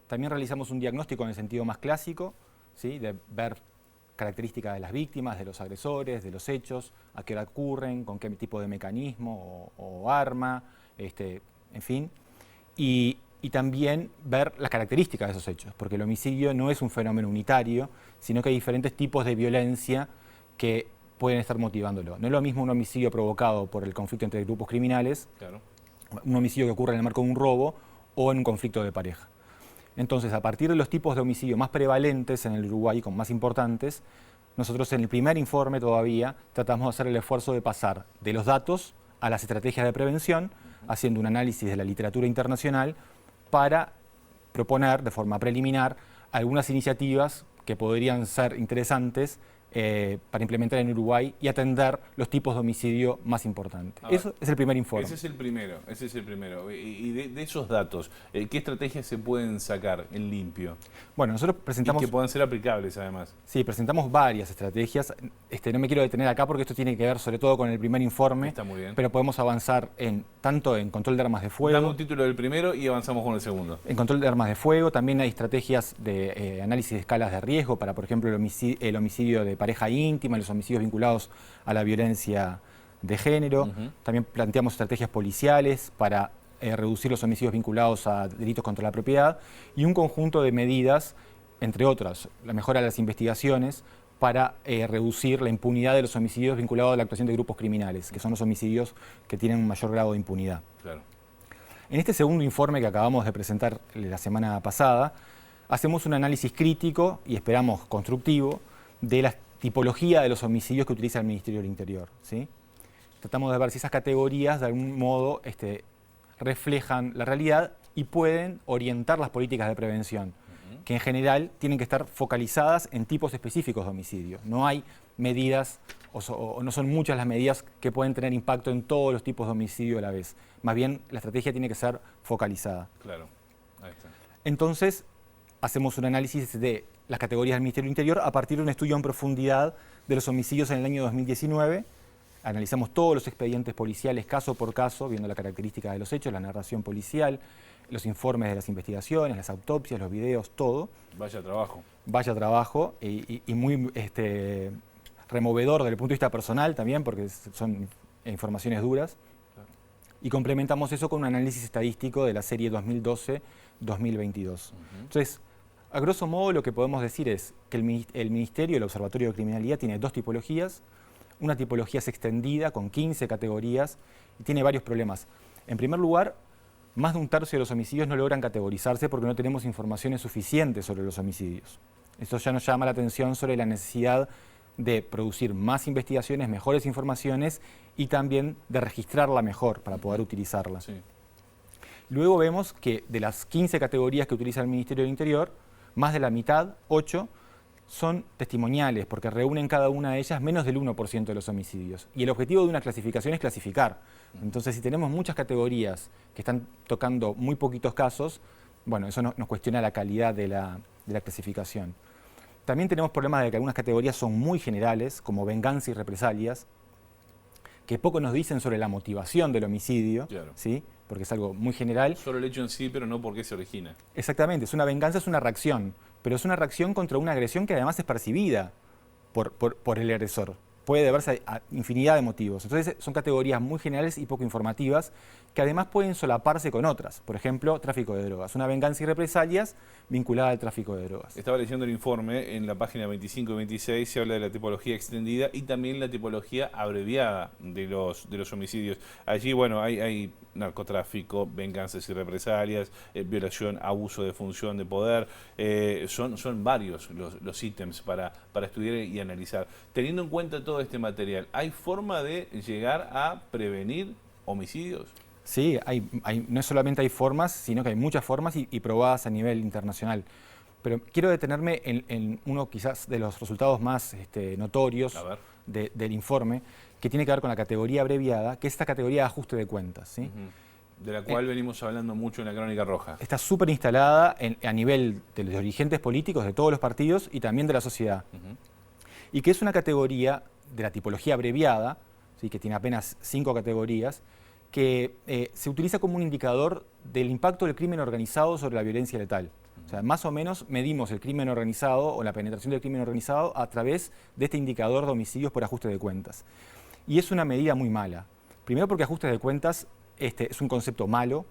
También realizamos un diagnóstico en el sentido más clásico, ¿sí?, de ver características de las víctimas, de los agresores, de los hechos, a qué hora ocurren, con qué tipo de mecanismo o arma, en fin. Y también ver las características de esos hechos, porque el homicidio no es un fenómeno unitario, sino que hay diferentes tipos de violencia que pueden estar motivándolo. No es lo mismo un homicidio provocado por el conflicto entre grupos criminales, un homicidio que ocurre en el marco de un robo o en un conflicto de pareja. Entonces, a partir de los tipos de homicidio más prevalentes en el Uruguay, con más importantes, nosotros en el primer informe todavía tratamos de hacer el esfuerzo de pasar de los datos a las estrategias de prevención, haciendo un análisis de la literatura internacional para proponer de forma preliminar algunas iniciativas que podrían ser interesantes para implementar en Uruguay y atender los tipos de homicidio más importantes. Eso es el primer informe. Ese es el primero. Y de esos datos, ¿qué estrategias se pueden sacar en limpio? Bueno, nosotros presentamos... Y que puedan ser aplicables, además. Sí, presentamos varias estrategias. No me quiero detener acá porque esto tiene que ver sobre todo con el primer informe. Está muy bien. Pero podemos avanzar tanto en control de armas de fuego... Dame un título del primero y avanzamos con el segundo. En control de armas de fuego, también hay estrategias de análisis de escalas de riesgo para, por ejemplo, el homicidio de pareja íntima, los homicidios vinculados a la violencia de género. También planteamos estrategias policiales para reducir los homicidios vinculados a delitos contra la propiedad y un conjunto de medidas, entre otras, la mejora de las investigaciones para reducir la impunidad de los homicidios vinculados a la actuación de grupos criminales, que son los homicidios que tienen un mayor grado de impunidad. Claro. En este segundo informe que acabamos de presentar la semana pasada, hacemos un análisis crítico y esperamos constructivo de la tipología de los homicidios que utiliza el Ministerio del Interior, ¿sí? Tratamos de ver si esas categorías de algún modo reflejan la realidad y pueden orientar las políticas de prevención, que en general tienen que estar focalizadas en tipos específicos de homicidios. No hay medidas o no son muchas las medidas que pueden tener impacto en todos los tipos de homicidio a la vez. Más bien, la estrategia tiene que ser focalizada. Claro, ahí está. Entonces, hacemos un análisis de las categorías del Ministerio del Interior a partir de un estudio en profundidad de los homicidios en el año 2019. Analizamos todos los expedientes policiales caso por caso, viendo la característica de los hechos, la narración policial, los informes de las investigaciones, las autopsias, los videos, todo. Vaya trabajo. Vaya trabajo y muy removedor desde el punto de vista personal también, porque son informaciones duras. Claro. Y complementamos eso con un análisis estadístico de la serie 2012-2022. Entonces, a grosso modo, lo que podemos decir es que el Ministerio, el Observatorio de Criminalidad, tiene 2 tipologías. Una tipología es extendida, con 15 categorías, y tiene varios problemas. En primer lugar, más de un tercio de los homicidios no logran categorizarse porque no tenemos informaciones suficientes sobre los homicidios. Esto ya nos llama la atención sobre la necesidad de producir más investigaciones, mejores informaciones y también de registrarla mejor para poder utilizarla. Sí. Luego vemos que de las 15 categorías que utiliza el Ministerio del Interior, más de la mitad, 8, son testimoniales, porque reúnen cada una de ellas menos del 1% de los homicidios. Y el objetivo de una clasificación es clasificar. Entonces, si tenemos muchas categorías que están tocando muy poquitos casos, bueno, eso nos cuestiona la calidad de la clasificación. También tenemos problemas de que algunas categorías son muy generales, como venganza y represalias, que poco nos dicen sobre la motivación del homicidio, Claro. ¿sí? Porque es algo muy general. Solo el hecho en sí, pero no por qué se origina. Exactamente, es una venganza, es una reacción, pero es una reacción contra una agresión que además es percibida por el agresor. Puede deberse a infinidad de motivos. Entonces son categorías muy generales y poco informativas que además pueden solaparse con otras. Por ejemplo, tráfico de drogas. Una venganza y represalias vinculada al tráfico de drogas. Estaba leyendo el informe, en la página 25 y 26 se habla de la tipología extendida y también la tipología abreviada de los homicidios. Allí, bueno, hay narcotráfico, venganzas y represalias, violación, abuso de función de poder. Son varios los ítems para estudiar y analizar. Teniendo en cuenta todo este material, ¿hay forma de llegar a prevenir homicidios? Sí, no solamente hay formas, sino que hay muchas formas y probadas a nivel internacional. Pero quiero detenerme en uno quizás de los resultados más notorios del informe, que tiene que ver con la categoría abreviada, que es esta categoría de ajuste de cuentas, ¿sí? De la cual venimos hablando mucho en la Crónica Roja. Está súper instalada a nivel de los dirigentes políticos de todos los partidos y también de la sociedad. Y que es una categoría de la tipología abreviada, ¿sí? Que tiene apenas 5 categorías, que se utiliza como un indicador del impacto del crimen organizado sobre la violencia letal. O sea, más o menos medimos el crimen organizado o la penetración del crimen organizado a través de este indicador de homicidios por ajuste de cuentas. Y es una medida muy mala. Primero porque ajuste de cuentas es un concepto malo.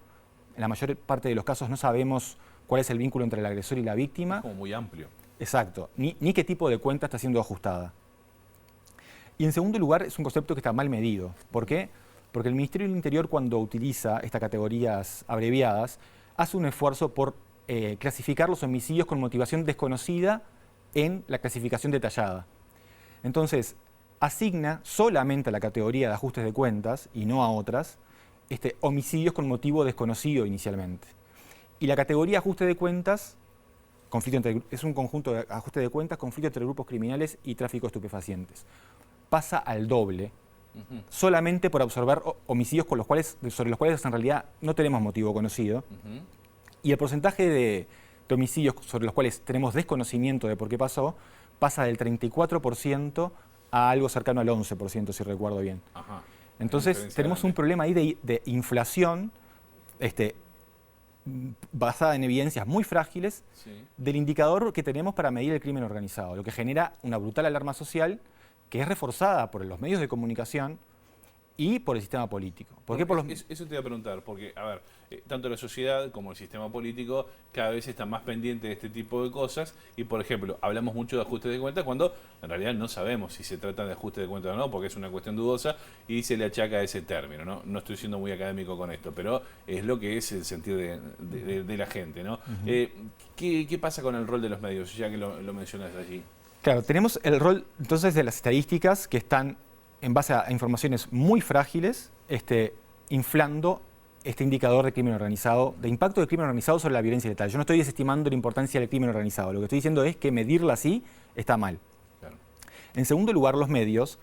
En la mayor parte de los casos no sabemos cuál es el vínculo entre el agresor y la víctima. Es como muy amplio. Exacto. Ni qué tipo de cuenta está siendo ajustada. Y en segundo lugar, es un concepto que está mal medido. ¿Por qué? Porque el Ministerio del Interior, cuando utiliza estas categorías abreviadas, hace un esfuerzo por clasificar los homicidios con motivación desconocida en la clasificación detallada. Entonces, asigna solamente a la categoría de ajustes de cuentas, y no a otras, homicidios con motivo desconocido inicialmente. Y la categoría ajuste de cuentas, es un conjunto de ajuste de cuentas, conflicto entre grupos criminales y tráfico de estupefacientes. Pasa al doble, solamente por observar homicidios sobre los cuales en realidad no tenemos motivo conocido. Y el porcentaje de homicidios sobre los cuales tenemos desconocimiento de por qué pasó, pasa del 34% a algo cercano al 11%, si recuerdo bien. Entonces tenemos un problema ahí de inflación basada en evidencias muy frágiles del indicador que tenemos para medir el crimen organizado, lo que genera una brutal alarma social que es reforzada por los medios de comunicación y por el sistema político. ¿Por qué? Eso te iba a preguntar, porque, a ver, tanto la sociedad como el sistema político cada vez están más pendientes de este tipo de cosas y, por ejemplo, hablamos mucho de ajustes de cuentas cuando en realidad no sabemos si se trata de ajustes de cuentas o no, porque es una cuestión dudosa y se le achaca ese término, ¿no? No estoy siendo muy académico con esto, pero es lo que es el sentir de la gente, ¿no? ¿Qué pasa con el rol de los medios, ya que lo mencionas allí? Claro, tenemos el rol entonces de las estadísticas que están en base a informaciones muy frágiles, inflando este indicador de crimen organizado, de impacto del crimen organizado sobre la violencia letal. Yo no estoy desestimando la importancia del crimen organizado, lo que estoy diciendo es que medirla así está mal. Claro. En segundo lugar, los medios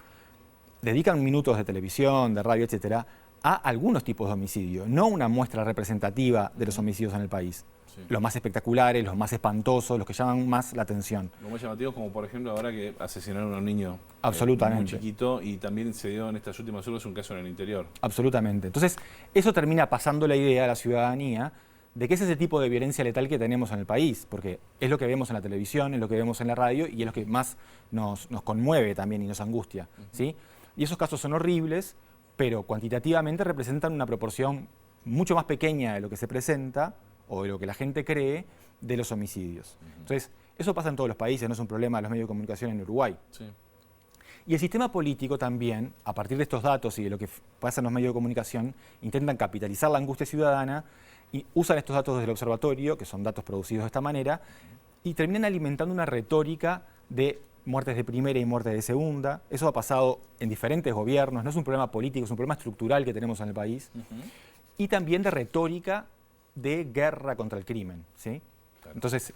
dedican minutos de televisión, de radio, etcétera, a algunos tipos de homicidio, no una muestra representativa de los homicidios en el país. Los más espectaculares, los más espantosos, los que llaman más la atención. Los más llamativos, como por ejemplo ahora que asesinaron a un niño absolutamente muy chiquito, y también se dio en estas últimas horas un caso en el interior. Absolutamente. Entonces, eso termina pasando la idea a la ciudadanía de que es ese tipo de violencia letal que tenemos en el país, porque es lo que vemos en la televisión, es lo que vemos en la radio y es lo que más nos conmueve también y nos angustia, ¿sí? Y esos casos son horribles, pero cuantitativamente representan una proporción mucho más pequeña de lo que se presenta o de lo que la gente cree de los homicidios. Entonces, eso pasa en todos los países, no es un problema de los medios de comunicación en Uruguay. Y el sistema político también, a partir de estos datos y de lo que pasa en los medios de comunicación, intentan capitalizar la angustia ciudadana y usan estos datos del observatorio, que son datos producidos de esta manera, y terminan alimentando una retórica de muertes de primera y muertes de segunda. Eso ha pasado en diferentes gobiernos, no es un problema político, es un problema estructural que tenemos en el país. Y también de retórica de guerra contra el crimen, ¿sí? Claro. Entonces,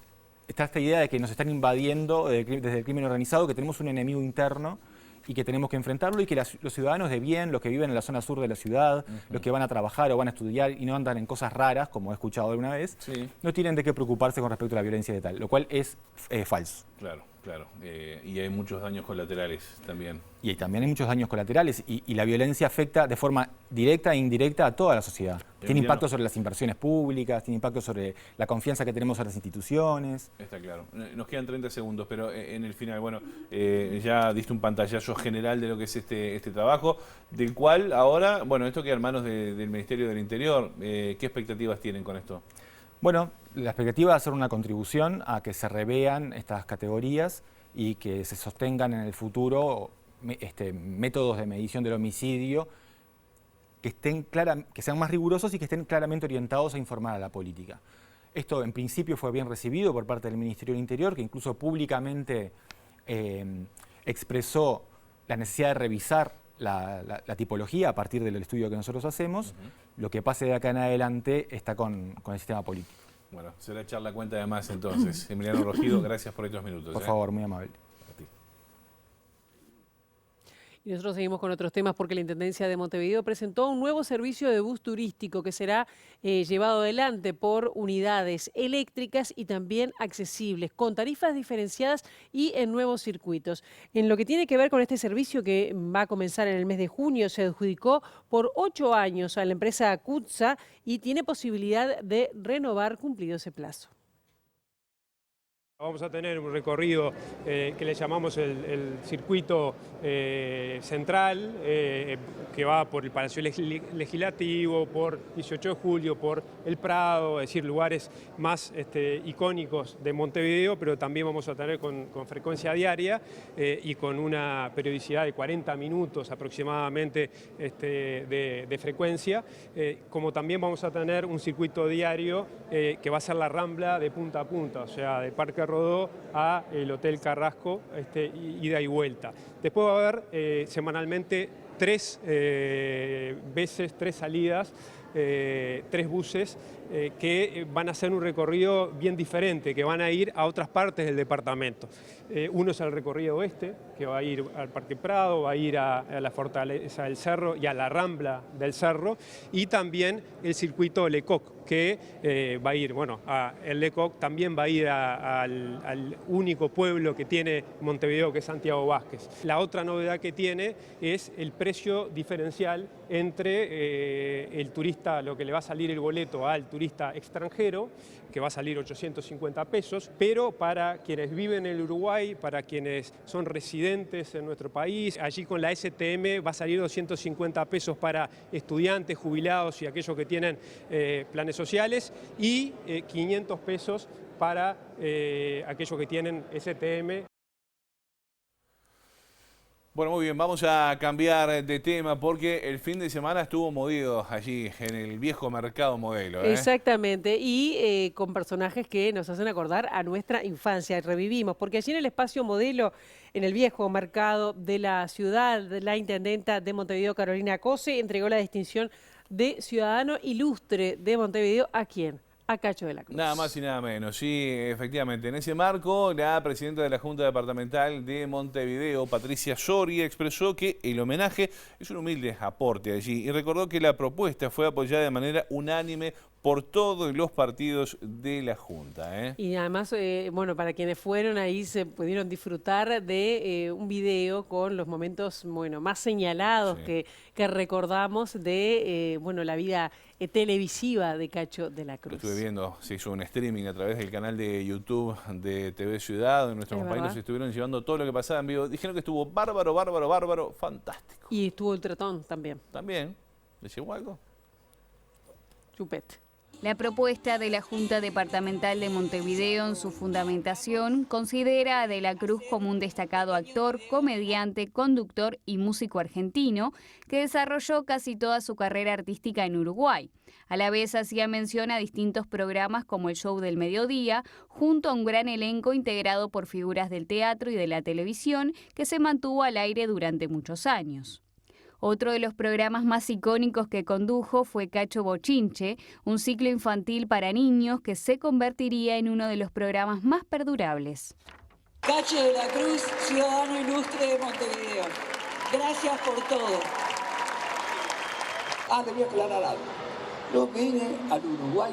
está esta idea de que nos están invadiendo desde el crimen organizado, que tenemos un enemigo interno y que tenemos que enfrentarlo y que los ciudadanos de bien, los que viven en la zona sur de la ciudad, los que van a trabajar o van a estudiar y no andan en cosas raras, como he escuchado alguna vez, no tienen de qué preocuparse con respecto a la violencia letal, lo cual es falso. Claro. Claro, y hay muchos daños colaterales también. Y también hay muchos daños colaterales y la violencia afecta de forma directa e indirecta a toda la sociedad. Tiene impacto sobre las inversiones públicas, tiene impacto sobre la confianza que tenemos en las instituciones. Está claro. Nos quedan 30 segundos, pero en el final, bueno, ya diste un pantallazo general de lo que es este trabajo, del cual ahora, bueno, esto queda en manos del Ministerio del Interior. ¿Qué expectativas tienen con esto? Bueno, la expectativa es hacer una contribución a que se revean estas categorías y que se sostengan en el futuro métodos de medición del homicidio que sean más rigurosos y que estén claramente orientados a informar a la política. Esto en principio fue bien recibido por parte del Ministerio del Interior, que incluso públicamente expresó la necesidad de revisar la tipología a partir del estudio que nosotros hacemos. Lo que pase de acá en adelante está con el sistema político. Bueno, será echar la cuenta de más entonces. Emiliano Rogido, gracias por estos minutos. Por favor, muy amable. Y nosotros seguimos con otros temas porque la Intendencia de Montevideo presentó un nuevo servicio de bus turístico que será llevado adelante por unidades eléctricas y también accesibles, con tarifas diferenciadas y en nuevos circuitos. En lo que tiene que ver con este servicio que va a comenzar en el mes de junio, se adjudicó por 8 años a la empresa CUTSA y tiene posibilidad de renovar cumplido ese plazo. Vamos a tener un recorrido que le llamamos el circuito central, que va por el Palacio Legislativo, por 18 de Julio, por el Prado, es decir, lugares más icónicos de Montevideo, pero también vamos a tener con frecuencia diaria y con una periodicidad de 40 minutos aproximadamente de frecuencia, como también vamos a tener un circuito diario que va a ser la Rambla de punta a punta, o sea, de Parque Rodó a el Hotel Carrasco, ida y vuelta. Después va a haber semanalmente 3 salidas, 3 buses que van a hacer un recorrido bien diferente, que van a ir a otras partes del departamento. Uno es el recorrido oeste, que va a ir al Parque Prado, va a ir a la Fortaleza del Cerro y a la Rambla del Cerro, y también el circuito Lecoq, que va a ir, el Lecoq también va a ir al único pueblo que tiene Montevideo, que es Santiago Vázquez. La otra novedad que tiene es el precio diferencial entre el turista, lo que le va a salir el boleto al turista extranjero, que va a salir 850 pesos, pero para quienes viven en el Uruguay, para quienes son residentes en nuestro país, allí con la STM va a salir 250 pesos para estudiantes, jubilados y aquellos que tienen planes sociales, y 500 pesos para aquellos que tienen STM. Bueno, muy bien, vamos a cambiar de tema porque el fin de semana estuvo movido allí en el viejo mercado Modelo. Exactamente, y con personajes que nos hacen acordar a nuestra infancia, revivimos, porque allí en el espacio Modelo, en el viejo mercado de la ciudad, la intendenta de Montevideo, Carolina Cose, entregó la distinción de Ciudadano Ilustre de Montevideo. ¿A quién? A Cacho de la Cruz. Nada más y nada menos, sí, efectivamente. En ese marco, la presidenta de la Junta Departamental de Montevideo, Patricia Soria, expresó que el homenaje es un humilde aporte allí y recordó que la propuesta fue apoyada de manera unánime por todos los partidos de la Junta. Y además, para quienes fueron ahí se pudieron disfrutar de un video con los momentos más señalados que recordamos de la vida televisiva de Cacho de la Cruz. Lo estuve viendo, se hizo un streaming a través del canal de YouTube de TV Ciudad, donde nuestros compañeros estuvieron llevando todo lo que pasaba en vivo. Dijeron que estuvo bárbaro, fantástico. Y estuvo el Tretón también. ¿También? ¿Le llegó algo? Chupete. La propuesta de la Junta Departamental de Montevideo en su fundamentación considera a De la Cruz como un destacado actor, comediante, conductor y músico argentino que desarrolló casi toda su carrera artística en Uruguay. A la vez hacía mención a distintos programas como el Show del Mediodía, junto a un gran elenco integrado por figuras del teatro y de la televisión que se mantuvo al aire durante muchos años. Otro de los programas más icónicos que condujo fue Cacho Bochinche, un ciclo infantil para niños que se convertiría en uno de los programas más perdurables. Cacho de la Cruz, Ciudadano Ilustre de Montevideo. Gracias por todo. Le voy a aclarar algo. Yo vine al Uruguay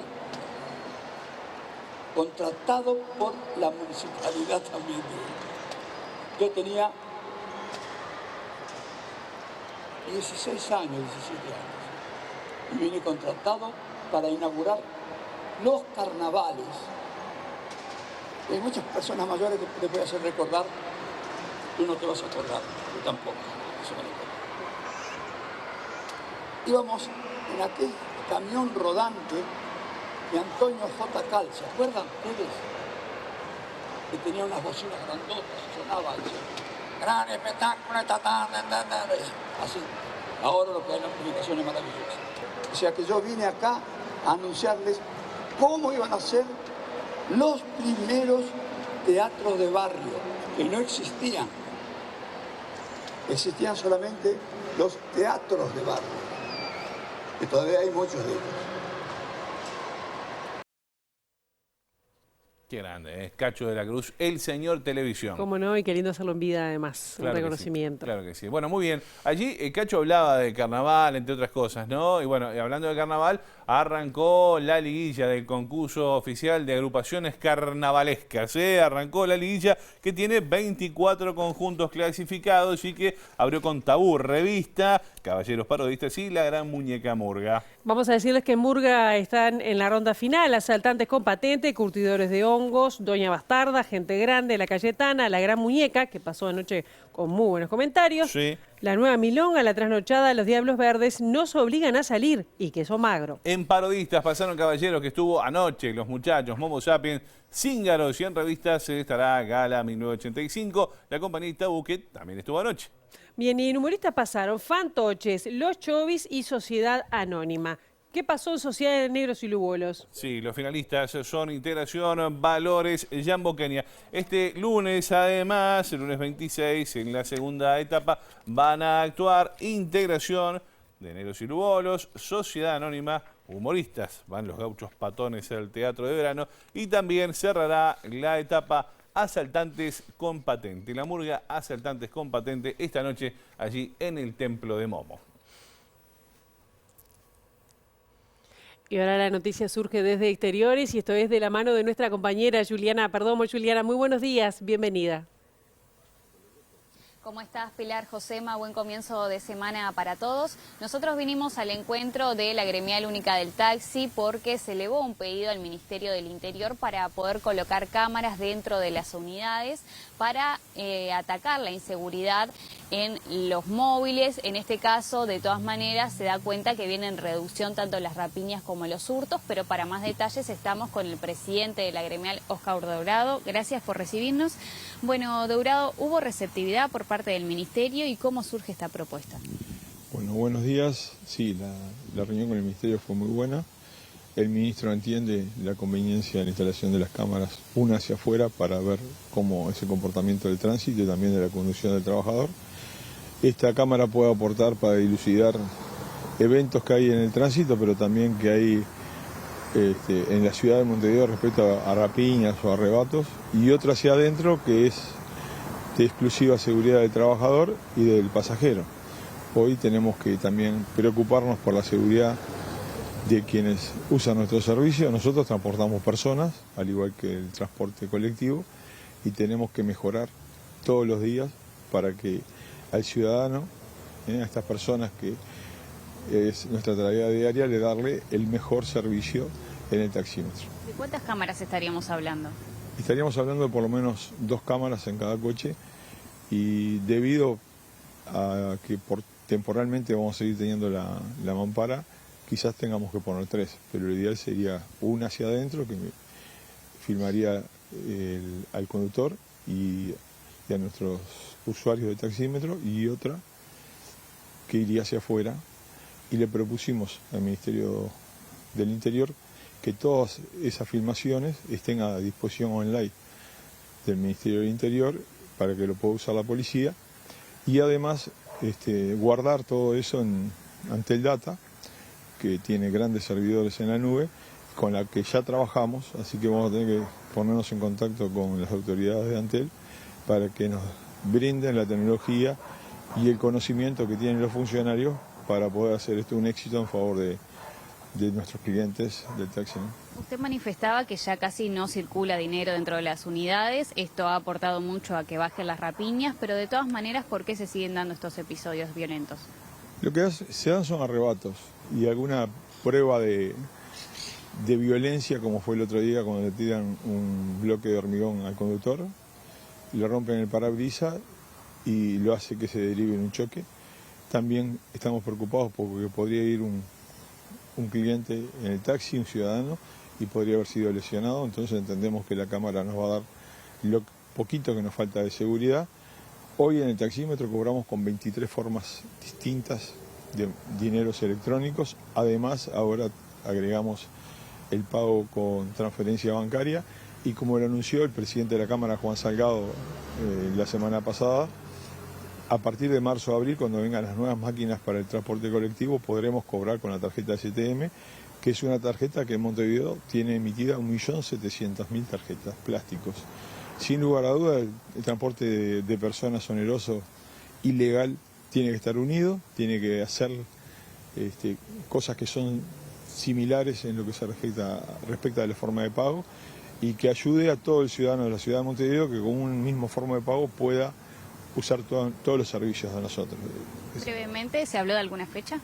contratado por la municipalidad también. Yo tenía 16 años, 17 años, y vine contratado para inaugurar los carnavales. Hay muchas personas mayores que te voy a hacer recordar, tú no te vas a acordar, yo tampoco, eso me recuerdo. Íbamos en aquel camión rodante de Antonio J. Cal, ¿se acuerdan ustedes? Que tenía unas bocinas grandotas, sonaba eso. Gran espectáculo, así. Ahora lo que hay en la amplificación es maravillosa. O sea que yo vine acá a anunciarles cómo iban a ser los primeros teatros de barrio, que no existían. Existían solamente los teatros de barrio, que todavía hay muchos de ellos. Qué grande, Cacho de la Cruz, el señor televisión. Cómo no, y qué lindo hacerlo en vida además, Claro un que reconocimiento. Sí, claro que sí. Bueno, muy bien. Allí Cacho hablaba de carnaval, entre otras cosas, ¿no? Y bueno, hablando de carnaval, arrancó la liguilla del concurso oficial de agrupaciones carnavalescas. Arrancó la liguilla que tiene 24 conjuntos clasificados y que abrió con Tabú, Revista, Caballeros Parodistas y La Gran Muñeca Murga. Vamos a decirles que en Murga están en la ronda final Asaltantes con Patente, Curtidores de Hongos, Doña Bastarda, Gente Grande, La Cayetana, La Gran Muñeca, que pasó anoche con muy buenos comentarios. Sí. La Nueva Milonga, La Trasnochada, Los Diablos Verdes, Nos Obligan a Salir y Queso Magro. En Parodistas pasaron Caballeros, que estuvo anoche, Los Muchachos, Momo Sapiens, Cíngaros, y en Revistas estará Gala 1985, la compañía Tabú, que también estuvo anoche. Bien, y en Humoristas pasaron Fantoches, Los Chovis y Sociedad Anónima. ¿Qué pasó en Sociedad de Negros y Lugolos? Sí, los finalistas son Integración, Valores, Jambo Kenia. Este lunes, además, el lunes 26, en la segunda etapa, van a actuar Integración de Negros y Lugolos, Sociedad Anónima, Humoristas. Van los Gauchos Patones al Teatro de Verano y también cerrará la etapa Asaltantes con Patente. La Murga Asaltantes con Patente esta noche allí en el Templo de Momo. Y ahora la noticia surge desde Exteriores y esto es de la mano de nuestra compañera Juliana Perdomo. Juliana, muy buenos días, bienvenida. ¿Cómo estás, Pilar? Josema, buen comienzo de semana para todos. Nosotros vinimos al encuentro de la Gremial Única del Taxi porque se elevó un pedido al Ministerio del Interior para poder colocar cámaras dentro de las unidades para atacar la inseguridad en los móviles. En este caso, de todas maneras, se da cuenta que viene en reducción tanto las rapiñas como los hurtos, pero para más detalles estamos con el presidente de la Gremial, Oscar Dourado. Gracias por recibirnos. Bueno, Dourado, ¿hubo receptividad por parte del Ministerio y cómo surge esta propuesta? Bueno, buenos días. Sí, la reunión con el Ministerio fue muy buena. El ministro entiende la conveniencia de la instalación de las cámaras, una hacia afuera, para ver cómo es el comportamiento del tránsito y también de la conducción del trabajador. Esta cámara puede aportar para dilucidar eventos que hay en el tránsito, pero también que hay en la ciudad de Montevideo respecto a rapiñas o arrebatos, y otra hacia adentro que es de exclusiva seguridad del trabajador y del pasajero. Hoy tenemos que también preocuparnos por la seguridad de quienes usan nuestro servicio. Nosotros transportamos personas, al igual que el transporte colectivo, y tenemos que mejorar todos los días para que al ciudadano, a estas personas que es nuestra tarea diaria, de darle el mejor servicio en el taxímetro. ¿De cuántas cámaras estaríamos hablando? Estaríamos hablando de por lo menos 2 cámaras en cada coche, y debido a que temporalmente vamos a seguir teniendo la mampara, quizás tengamos que poner 3, pero lo ideal sería una hacia adentro que filmaría al conductor y a nuestros usuarios de taxímetro, y otra que iría hacia afuera, y le propusimos al Ministerio del Interior que todas esas filmaciones estén a disposición online del Ministerio del Interior para que lo pueda usar la policía, y además guardar todo eso en Antel Data, que tiene grandes servidores en la nube, con la que ya trabajamos, así que vamos a tener que ponernos en contacto con las autoridades de Antel para que nos brinden la tecnología y el conocimiento que tienen los funcionarios para poder hacer esto un éxito en favor de nuestros clientes del taxi, ¿no? Usted manifestaba que ya casi no circula dinero dentro de las unidades. Esto ha aportado mucho a que bajen las rapiñas, pero de todas maneras, ¿por qué se siguen dando estos episodios violentos? Lo que se dan son arrebatos y alguna prueba de violencia, como fue el otro día cuando le tiran un bloque de hormigón al conductor, le rompen el parabrisas y lo hace que se derive en un choque. También estamos preocupados porque podría ir un cliente en el taxi, un ciudadano, y podría haber sido lesionado. Entonces entendemos que la cámara nos va a dar lo poquito que nos falta de seguridad. Hoy en el taxímetro cobramos con 23 formas distintas de dineros electrónicos. Además, ahora agregamos el pago con transferencia bancaria y, como lo anunció el presidente de la Cámara, Juan Salgado, la semana pasada, a partir de marzo o abril, cuando vengan las nuevas máquinas para el transporte colectivo, podremos cobrar con la tarjeta STM, que es una tarjeta que en Montevideo tiene emitida 1.700.000 tarjetas plásticos. Sin lugar a dudas, el transporte de personas oneroso, ilegal, tiene que estar unido, tiene que hacer cosas que son similares en lo que se respecta a la forma de pago, y que ayude a todo el ciudadano de la ciudad de Montevideo que con una misma forma de pago pueda usar todos los servicios de nosotros. Brevemente, ¿se habló de alguna fecha?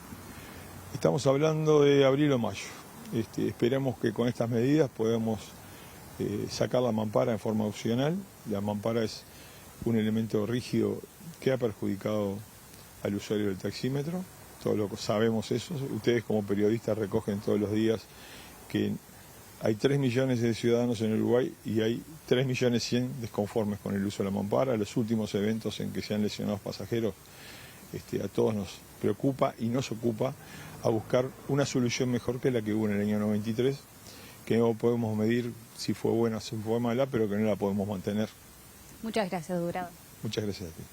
Estamos hablando de abril o mayo. Esperemos que con estas medidas podamos sacar la mampara en forma opcional. La mampara es un elemento rígido que ha perjudicado al usuario del taxímetro. Todos lo sabemos eso. Ustedes como periodistas recogen todos los días que hay 3 millones de ciudadanos en Uruguay y hay 3.100.000 desconformes con el uso de la mampara. Los últimos eventos en que se han lesionado pasajeros a todos nos preocupa y nos ocupa a buscar una solución mejor que la que hubo en el año 93, que no podemos medir si fue buena o si fue mala, pero que no la podemos mantener. Muchas gracias, Durado. Muchas gracias a ti.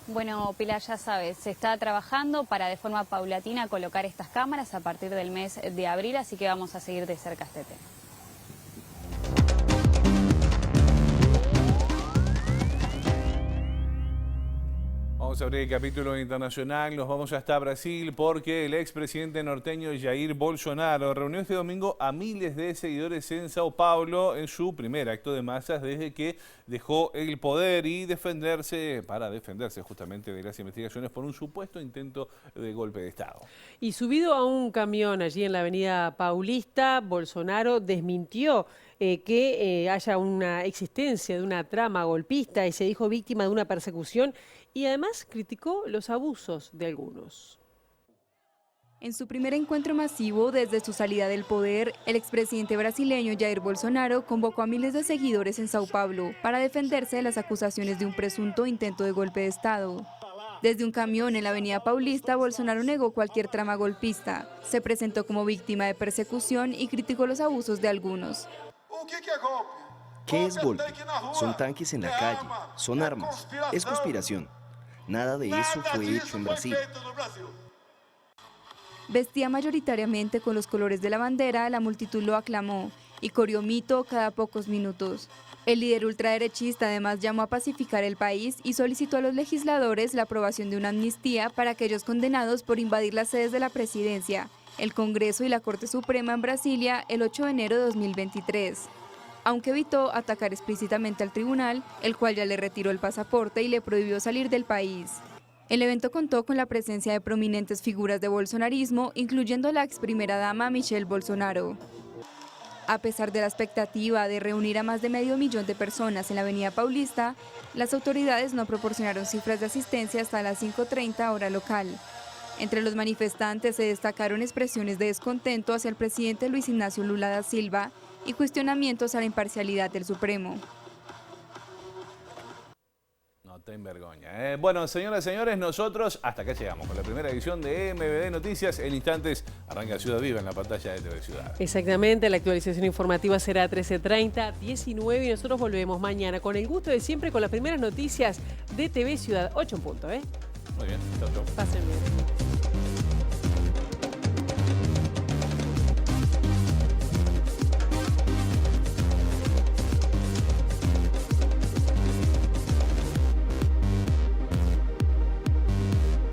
Bueno, Pilar, ya sabes, se está trabajando para de forma paulatina colocar estas cámaras a partir del mes de abril, así que vamos a seguir de cerca este tema. Vamos a abrir el capítulo internacional, nos vamos hasta Brasil porque el expresidente norteño Jair Bolsonaro reunió este domingo a miles de seguidores en Sao Paulo en su primer acto de masas desde que dejó el poder y para defenderse justamente de las investigaciones por un supuesto intento de golpe de Estado. Y subido a un camión allí en la avenida Paulista, Bolsonaro desmintió que haya una existencia de una trama golpista y se dijo víctima de una persecución y además criticó los abusos de algunos. En su primer encuentro masivo desde su salida del poder, el expresidente brasileño Jair Bolsonaro convocó a miles de seguidores en Sao Paulo para defenderse de las acusaciones de un presunto intento de golpe de Estado. Desde un camión en la avenida Paulista, Bolsonaro negó cualquier trama golpista, se presentó como víctima de persecución y criticó los abusos de algunos. ¿Qué es golpe? Son tanques en la calle, son armas, es conspiración. Nada de eso fue hecho en Brasil. Vestía mayoritariamente con los colores de la bandera, la multitud lo aclamó y corrió mito cada pocos minutos. El líder ultraderechista además llamó a pacificar el país y solicitó a los legisladores la aprobación de una amnistía para aquellos condenados por invadir las sedes de la presidencia, el Congreso y la Corte Suprema en Brasilia el 8 de enero de 2023. Aunque evitó atacar explícitamente al tribunal, el cual ya le retiró el pasaporte y le prohibió salir del país. El evento contó con la presencia de prominentes figuras de bolsonarismo, incluyendo la ex primera dama Michelle Bolsonaro. A pesar de la expectativa de reunir a más de 500.000 de personas en la avenida Paulista, las autoridades no proporcionaron cifras de asistencia hasta las 5:30 hora local. Entre los manifestantes se destacaron expresiones de descontento hacia el presidente Luis Ignacio Lula da Silva y cuestionamientos a la imparcialidad del Supremo. No te envergoña. Bueno, señoras y señores, nosotros hasta acá llegamos con la primera edición de MBD Noticias. En instantes arranca Ciudad Viva en la pantalla de TV Ciudad. Exactamente, la actualización informativa será a 13:30, 19 y nosotros volvemos mañana con el gusto de siempre con las primeras noticias de TV Ciudad. 8 en punto, Muy bien, chau, chau. Pasen bien.